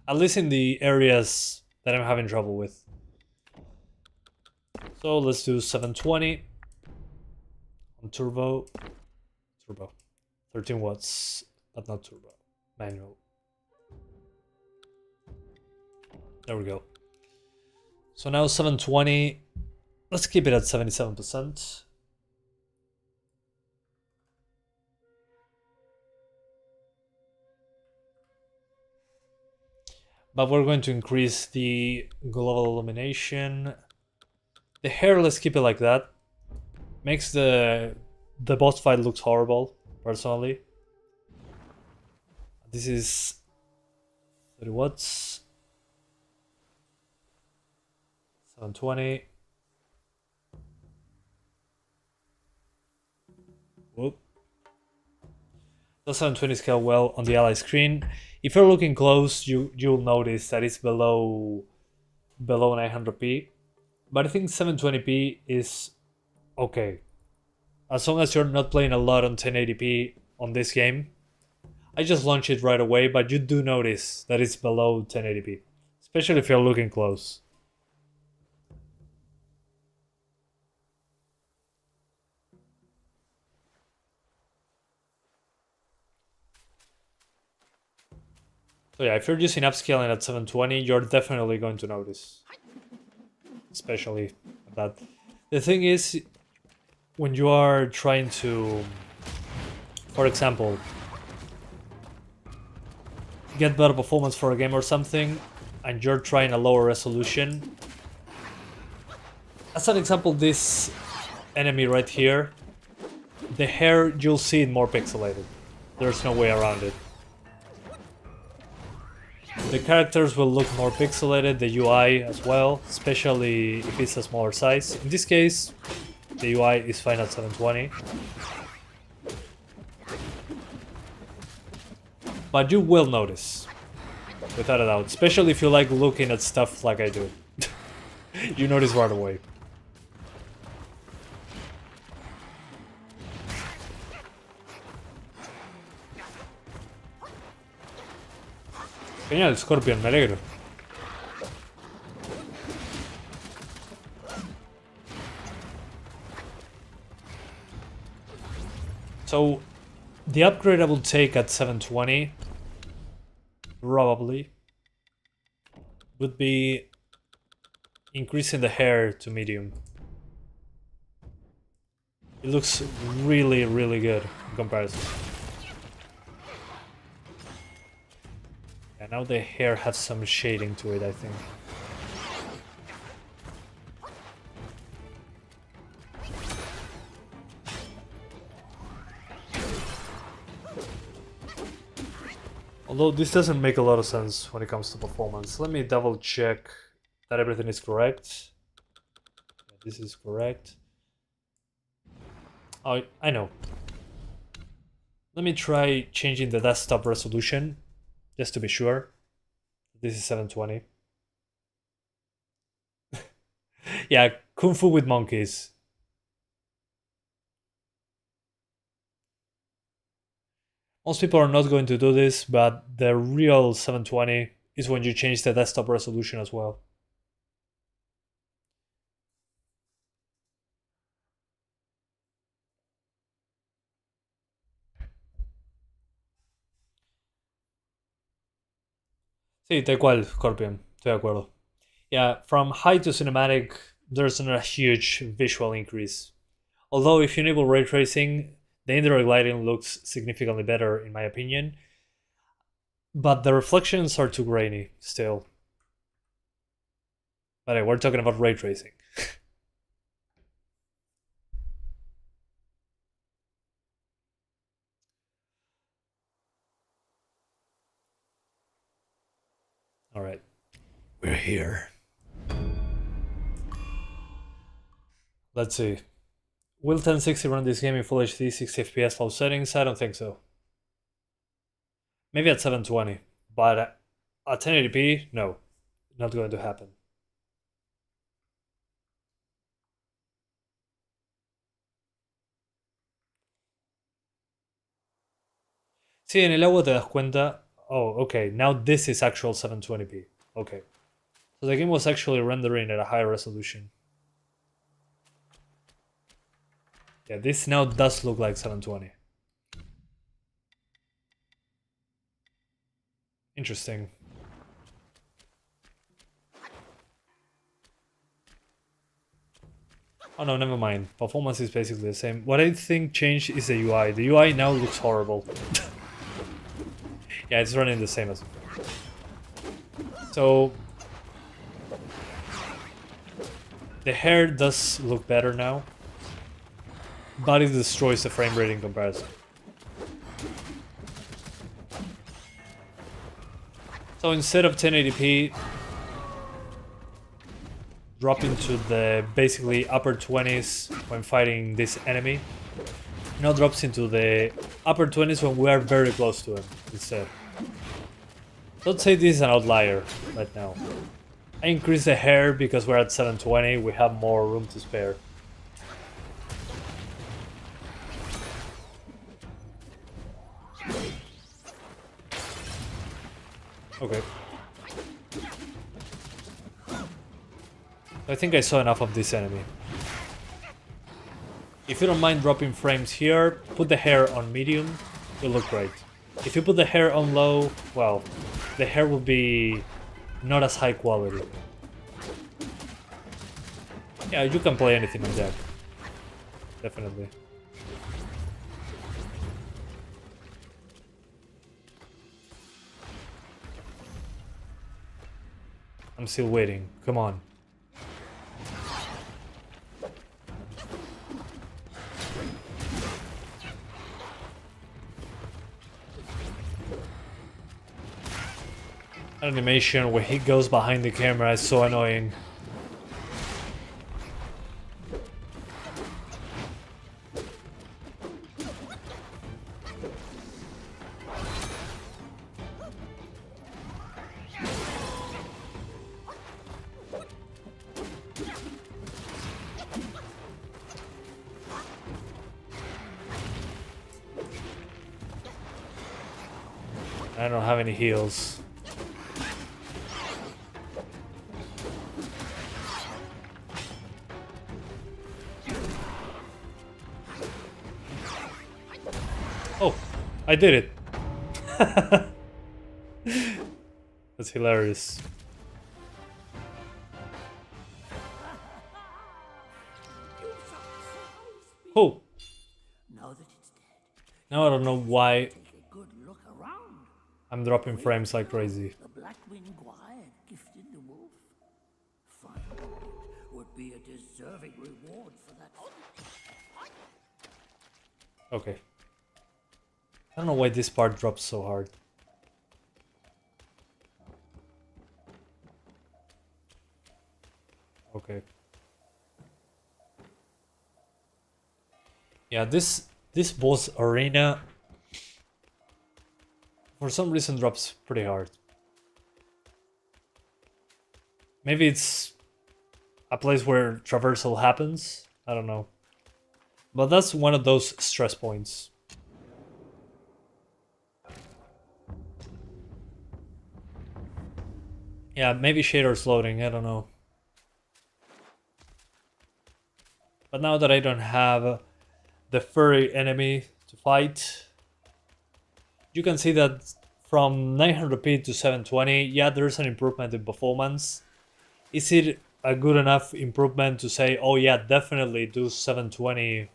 At least in the areas that I'm having trouble with. So let's do 720 on turbo. 13 watts, but not turbo, manual. There we go. So now 720, let's keep it at 77%. But we're going to increase the global illumination. The hair, let's keep it like that. Makes the boss fight looks horrible, personally. This is 30 watts. 720. Whoop. The 720 scale well on the Ally screen. If you're looking close, you'll notice that it's below 900p. But I think 720p is okay. As long as you're not playing a lot on 1080p on this game. I just launched it right away, but you do notice that it's below 1080p. Especially if you're looking close. So yeah, if you're using upscaling at 720, you're definitely going to notice. Especially that. The thing is, when you are trying to, for example, get better performance for a game or something, and you're trying a lower resolution. As an example, this enemy right here, the hair, you'll see it more pixelated. There's no way around it. The characters will look more pixelated, the UI as well, especially if it's a smaller size. In this case, the UI is fine at 720. But you will notice, without a doubt, especially if you like looking at stuff like I do. You notice right away. Genial, Scorpion, me alegro. So, the upgrade I will take at 720, probably, would be increasing the hair to medium. It looks really, really good in comparison. Yeah, now the hair has some shading to it, I think. Although this doesn't make a lot of sense when it comes to performance. Let me double check that everything is correct. Yeah, this is correct. Oh, I know. Let me try changing the desktop resolution, just to be sure. This is 720. Yeah, Kung Fu with monkeys. Most people are not going to do this, but the real 720 is when you change the desktop resolution as well. Sí, tal cual, Scorpion. Estoy de acuerdo. Yeah, from high to cinematic, there's not a huge visual increase. Although if you enable ray tracing, the indirect lighting looks significantly better in my opinion. But the reflections are too grainy still. But anyway, we're talking about ray tracing. Alright. We're here. Let's see. Will 1060 run this game in Full HD 60 FPS low settings? I don't think so. Maybe at 720, but at 1080p, no. Not going to happen. Sí, en el agua te das cuenta. Oh, okay, now this is actual 720p. Okay. So the game was actually rendering at a higher resolution. Yeah, this now does look like 720. Interesting. Oh no, never mind. Performance is basically the same. What I think changed is the UI. The UI now looks horrible. Yeah, it's running the same as before. So the hair does look better now, but it destroys the frame rate in comparison. So instead of 1080p, dropping to the basically upper 20s when fighting this enemy, now drops into the upper 20s when we are very close to him instead. Don't say this is an outlier right now. I increased the hair because we're at 720, we have more room to spare. Okay. I think I saw enough of this enemy. If you don't mind dropping frames here, put the hair on medium, it'll look great. If you put the hair on low, well, the hair will be not as high quality. Yeah, you can play anything on deck. Definitely. I'm still waiting. Come on. Animation where he goes behind the camera is so annoying. I don't have any heals. Oh, I did it. That's hilarious. Oh, Now that it's dead, now I don't know why take a good look around. I'm dropping frames like crazy. The Blackwing Guide gifted the wolf. Finding it would be a deserving reward for that. Okay. I don't know why this part drops so hard. Okay. Yeah, this boss arena for some reason drops pretty hard. Maybe it's a place where traversal happens. I don't know. But that's one of those stress points. Yeah, maybe shader's loading, I don't know. But now that I don't have the furry enemy to fight, you can see that from 900p to 720, yeah, there's an improvement in performance. Is it a good enough improvement to say, oh yeah, definitely do 720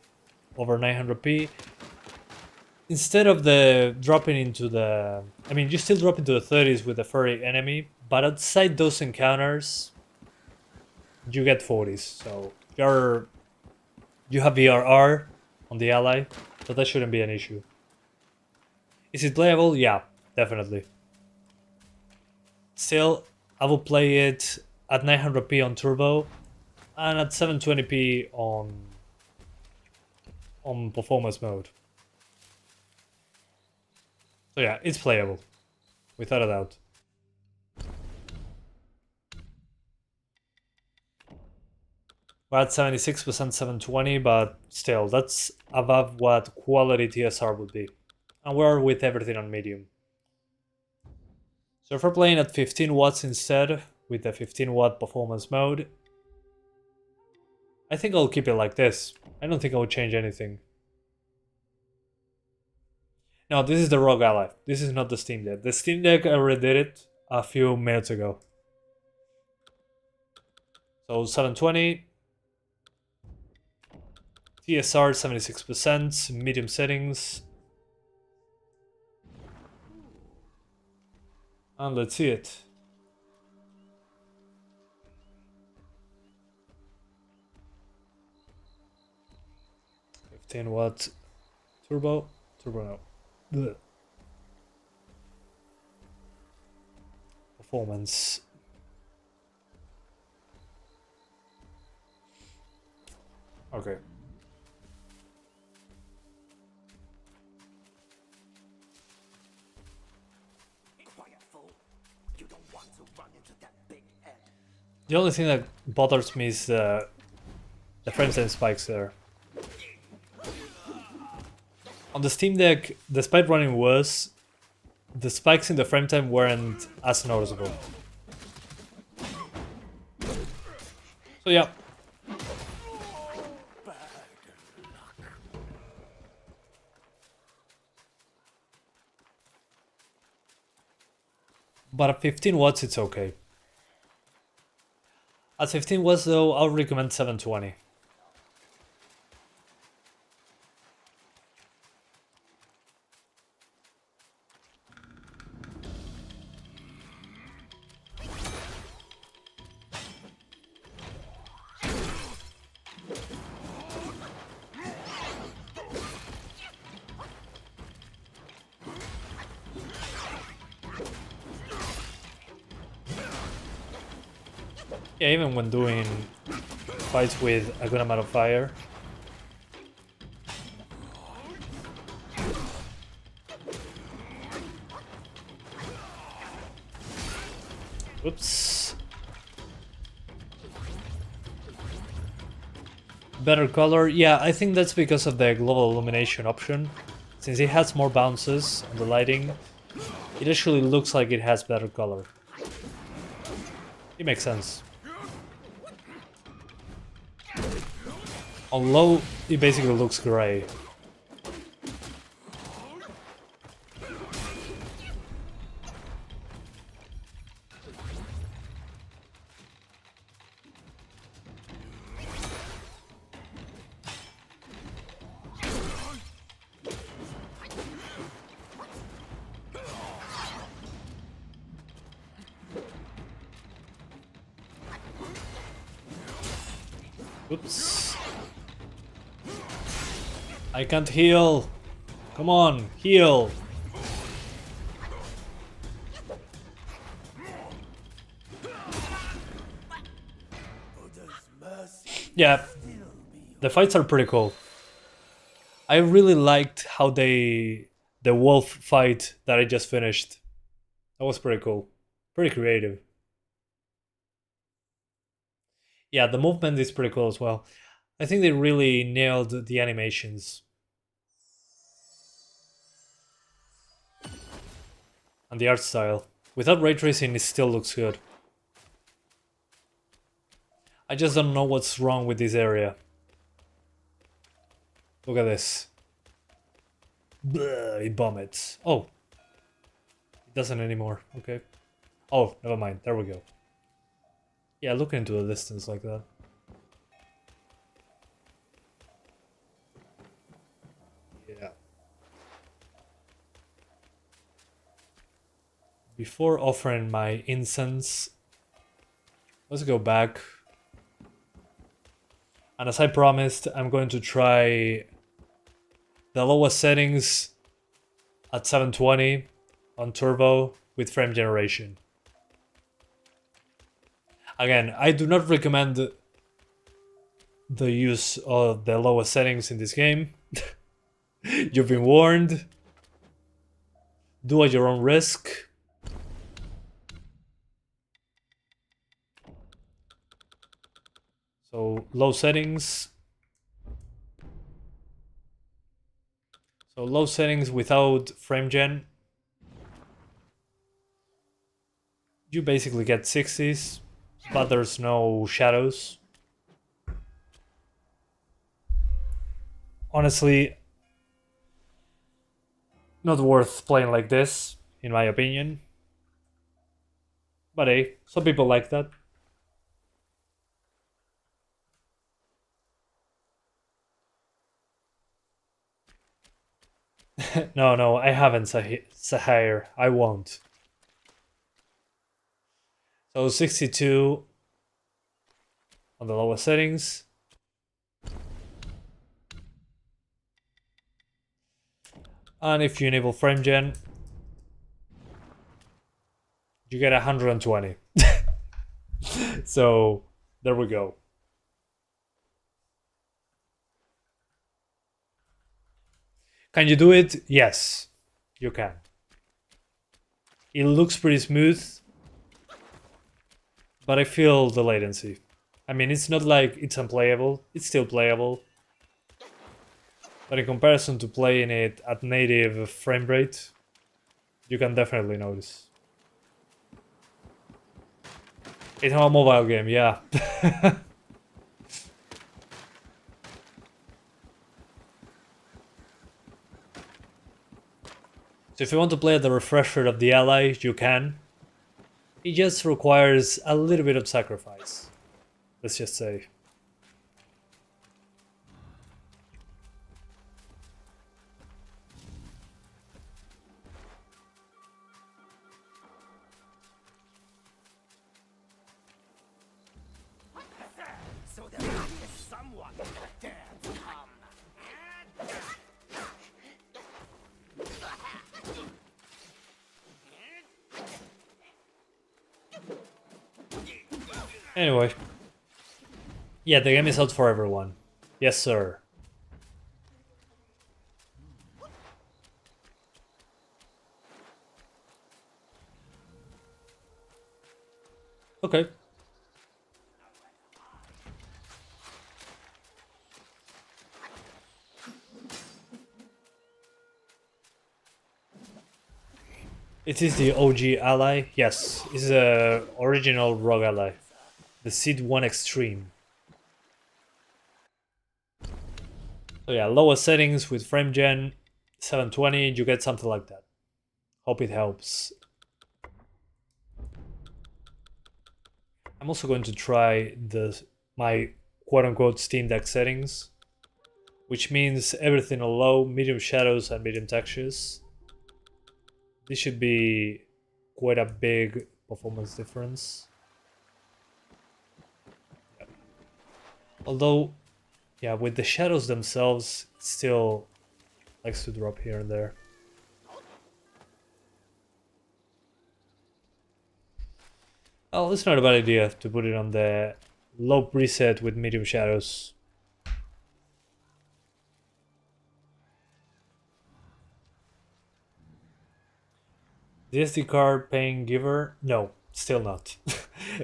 over 900p? Instead of the dropping into the... I mean, you still drop into the 30s with the furry enemy, but outside those encounters, you get 40s. So you have VRR on the Ally, so that shouldn't be an issue. Is it playable? Yeah, definitely. Still, I will play it at 900p on turbo and at 720p on performance mode. So yeah, it's playable, without a doubt. We're at 76% 720, but still, that's above what quality TSR would be. And we're with everything on medium. So if we're playing at 15 watts instead, with the 15 watt performance mode, I think I'll keep it like this. I don't think I'll change anything. No, this is the ROG Ally. This is not the Steam Deck. The Steam Deck, I already did it a few minutes ago. So 720. TSR 76%, medium settings. And let's see it. $15 turbo no. Blech. Performance. Okay. Quiet fool. You don't want to run into that big head. The only thing that bothers me is the frame rate spikes there. On the Steam Deck, despite running worse, the spikes in the frame time weren't as noticeable. So yeah. But at 15 watts it's okay. At 15 watts though, I'll recommend 720. Yeah, even when doing fights with a good amount of fire. Oops. Better color? Yeah, I think that's because of the global illumination option. Since it has more bounces on the lighting, it actually looks like it has better color. It makes sense. On low, it basically looks gray. Oops. I can't heal. Come on, heal. Yeah, the fights are pretty cool. I really liked how the wolf fight that I just finished. That was pretty cool. Pretty creative. Yeah, the movement is pretty cool as well. I think they really nailed the animations. And the art style. Without ray tracing, it still looks good. I just don't know what's wrong with this area. Look at this. Blah, it vomits. Oh. It doesn't anymore. Okay. Oh, never mind. There we go. Yeah, look into the distance like that. Yeah. Before offering my incense, let's go back. And as I promised, I'm going to try the lowest settings at 720 on turbo with frame generation. Again, I do not recommend the use of the lowest settings in this game. You've been warned. Do at your own risk. So, low settings. So, low settings without frame gen. You basically get 60s. But there's no shadows. Honestly, not worth playing like this, in my opinion. But hey, some people like that. No, I haven't, Sahir. I won't. So 62 on the lowest settings. And if you enable frame gen, you get 120. So there we go. Can you do it? Yes, you can. It looks pretty smooth, but I feel the latency. I mean, it's not like it's unplayable, it's still playable. But in comparison to playing it at native frame rate, you can definitely notice. It's a mobile game, yeah. So if you want to play at the refresh rate of the Ally, you can. It just requires a little bit of sacrifice. let's just say. So there is someone dare to come. Anyway. Yeah, the game is out for everyone. Yes, sir. Okay. It is the OG Ally. Yes, it's the original ROG Ally. The Seed 1 Extreme. So yeah, lower settings with frame gen, 720, you get something like that. Hope it helps. I'm also going to try my quote-unquote Steam Deck settings, which means everything on low, medium shadows and medium textures. This should be quite a big performance difference. Yep. Although, yeah, with the shadows themselves, it still likes to drop here and there. Oh, it's not a bad idea to put it on the low preset with medium shadows. The SD card paying giver? No, still not.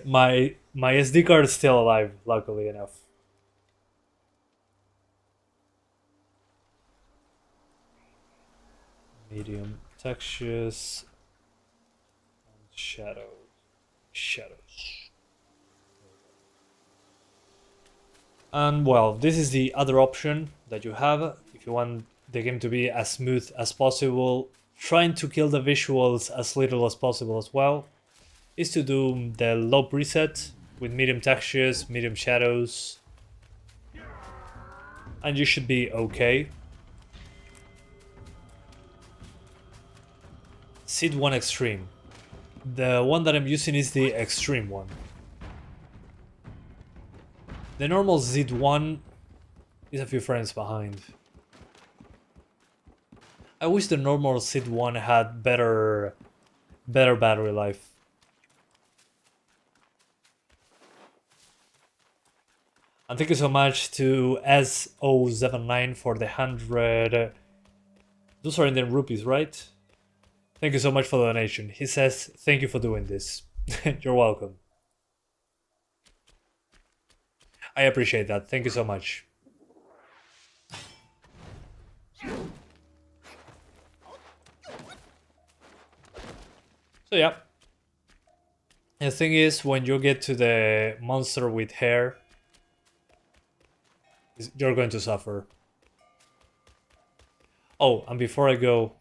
my SD card is still alive, luckily enough. Medium textures and shadows. And well, this is the other option that you have if you want the game to be as smooth as possible, trying to kill the visuals as little as possible as well, is to do the low preset with medium textures, medium shadows, and you should be okay. Seed 1 Extreme. The one that I'm using is the Extreme one. The normal Seed 1 is a few frames behind. I wish the normal Seed 1 had better battery life. And thank you so much to S079 for the 100. Those are Indian rupees, right? Thank you so much for the donation. He says, thank you for doing this. You're welcome. I appreciate that. Thank you so much. So yeah. The thing is, when you get to the monster with hair, you're going to suffer. Oh, and before I go,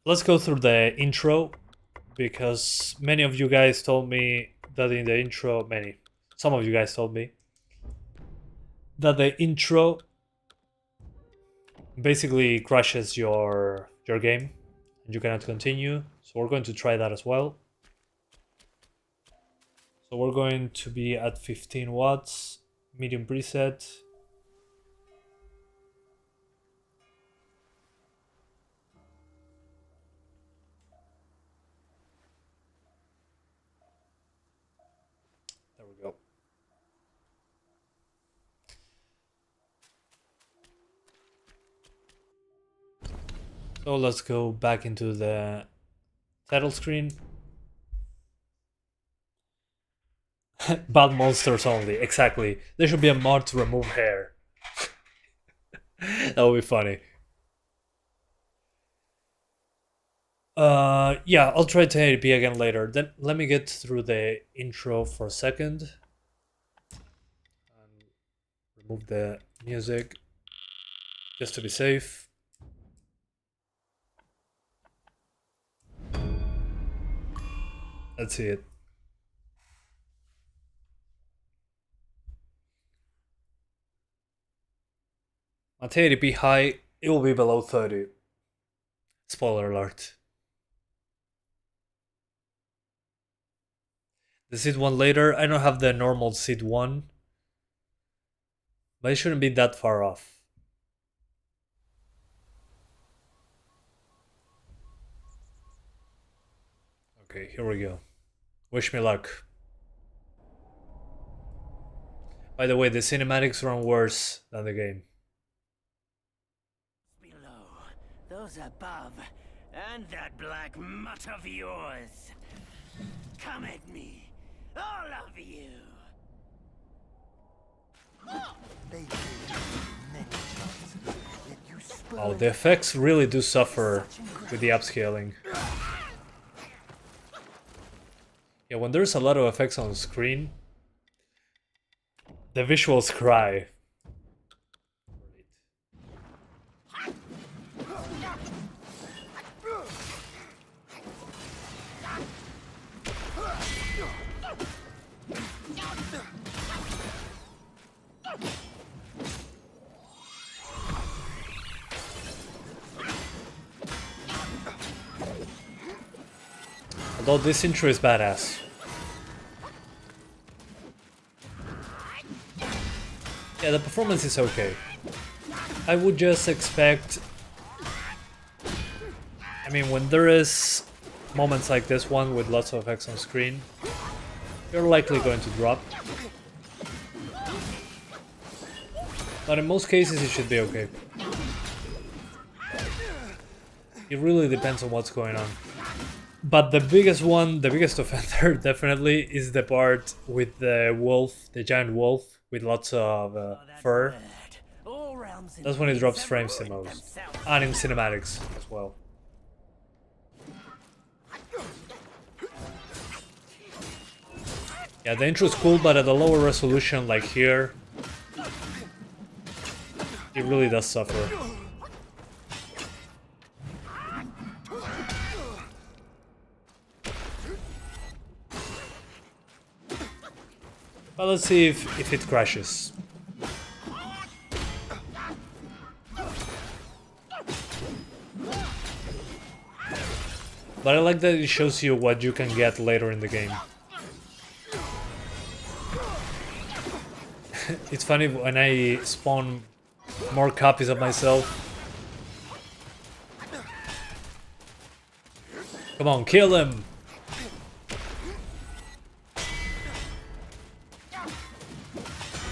let's go through the intro, because many of you guys told me that in the intro, some of you guys told me that the intro basically crashes your game and you cannot continue. So we're going to try that as well. So we're going to be at 15 watts, medium preset. There we go. So let's go back into the title screen. Bad monsters only, exactly. There should be a mod to remove hair. That would be funny. Yeah, I'll try 1080p again later. Then let me get through the intro for a second. And remove the music, just to be safe. Let's see it. At 1080p high, it will be below 30. Spoiler alert. The seed one later, I don't have the normal seed one, but it shouldn't be that far off. Okay, here we go. Wish me luck. By the way, the cinematics run worse than the game. Below, those above, and that black mutt of yours. Come at me, all of you. Oh, the effects really do suffer with the upscaling. Yeah, when there's a lot of effects on the screen, the visuals cry. Although this intro is badass. Yeah, the performance is okay. I would just expect... I mean, when there is moments like this one with lots of effects on screen, you're likely going to drop. But in most cases it should be okay. It really depends on what's going on. But the biggest one, the biggest offender definitely is the part with the wolf, the giant wolf with lots of fur. That's when it drops frames the most. And in cinematics as well. Yeah, the intro is cool, but at a lower resolution like here, it really does suffer. But let's see if it crashes. But I like that it shows you what you can get later in the game. It's funny when I spawn more copies of myself. Come on, kill him!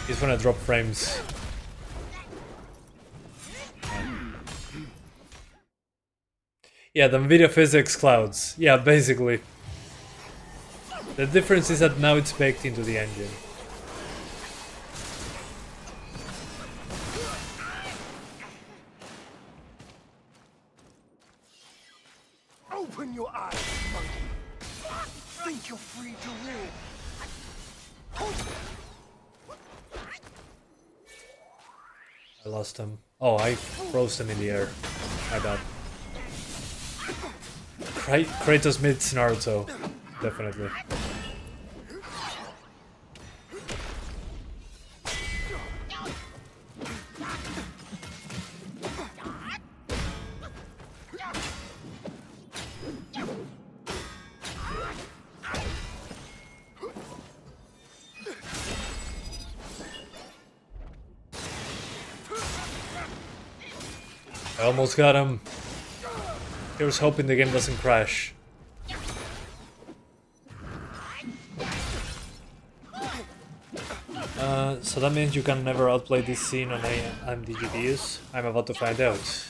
He's gonna drop frames. Yeah, the NVIDIA physics clouds. Yeah, basically. The difference is that now it's baked into the engine. Open your eyes, monkey. Think you're free to live. I lost him. Oh, I froze him in the air. My bad. Kratos meets Naruto. Definitely. I almost got him. Here's hoping the game doesn't crash. So that means you can never outplay this scene on AMD GPUs? I'm about to find out.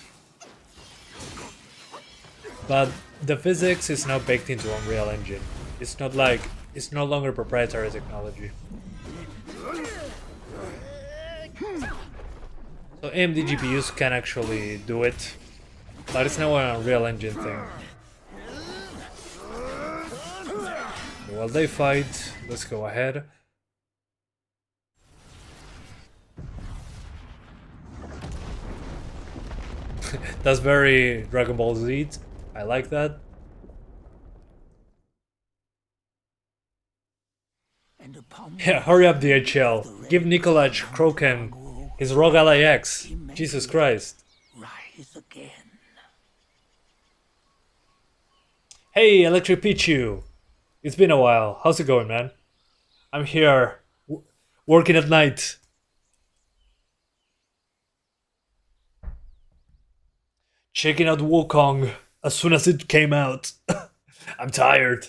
But the physics is now baked into Unreal Engine. It's not like... it's no longer proprietary technology. So AMD GPUs can actually do it, but it's now an Unreal Engine thing. While they fight, let's go ahead. That's very Dragon Ball Z. I like that. Yeah, hurry up, DHL. Give Nikolaj Kroken his ROG Ally X. Jesus Christ. Rise again. Hey, Electric Pichu. It's been a while. How's it going, man? I'm here, working at night. Checking out Wukong as soon as it came out. I'm tired.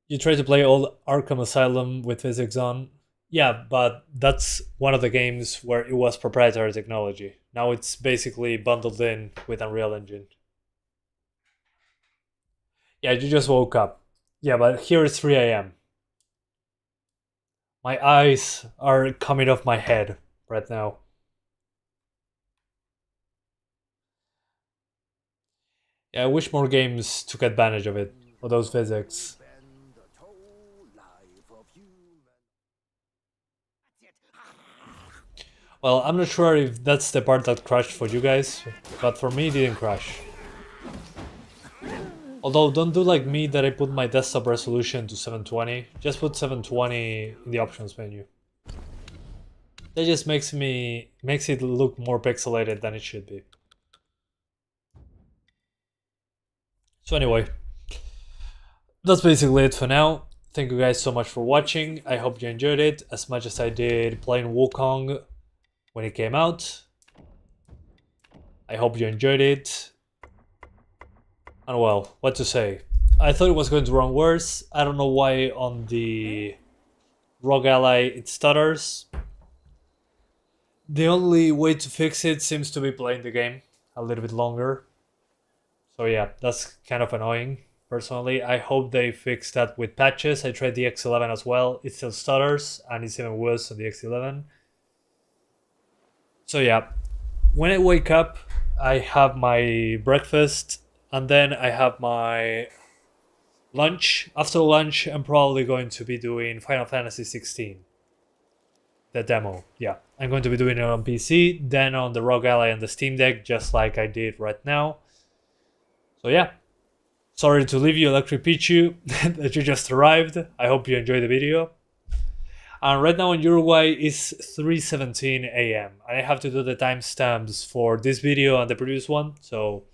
You tried to play old Arkham Asylum with physics on? Yeah, but that's one of the games where it was proprietary technology. Now it's basically bundled in with Unreal Engine. Yeah, you just woke up. Yeah, but here it's 3 a.m. My eyes are coming off my head right now. Yeah, I wish more games took advantage of it, of those physics. Well, I'm not sure if that's the part that crashed for you guys, but for me it didn't crash. Although, don't do like me that I put my desktop resolution to 720. Just put 720 in the options menu. That just makes it look more pixelated than it should be. So anyway, that's basically it for now. Thank you guys so much for watching. I hope you enjoyed it as much as I did playing Wukong when it came out. I hope you enjoyed it. And well, what to say? I thought it was going to run worse. I don't know why on the ROG Ally it stutters. The only way to fix it seems to be playing the game a little bit longer. So yeah, that's kind of annoying, personally. I hope they fix that with patches. I tried the X11 as well. It still stutters, and it's even worse on the X11. So yeah, when I wake up, I have my breakfast, and then I have my lunch. After lunch, I'm probably going to be doing Final Fantasy 16. The demo, yeah. I'm going to be doing it on PC, then on the ROG Ally and the Steam Deck, just like I did right now. So yeah, sorry to leave you, Electric Pichu, that you just arrived. I hope you enjoyed the video. And right now in Uruguay is 3:17 a.m. and I have to do the timestamps for this video and the previous one, so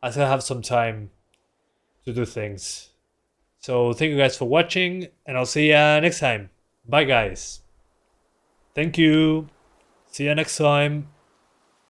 I still have some time to do things. So thank you guys for watching, and I'll see ya next time. Bye guys. Thank you. See you next time.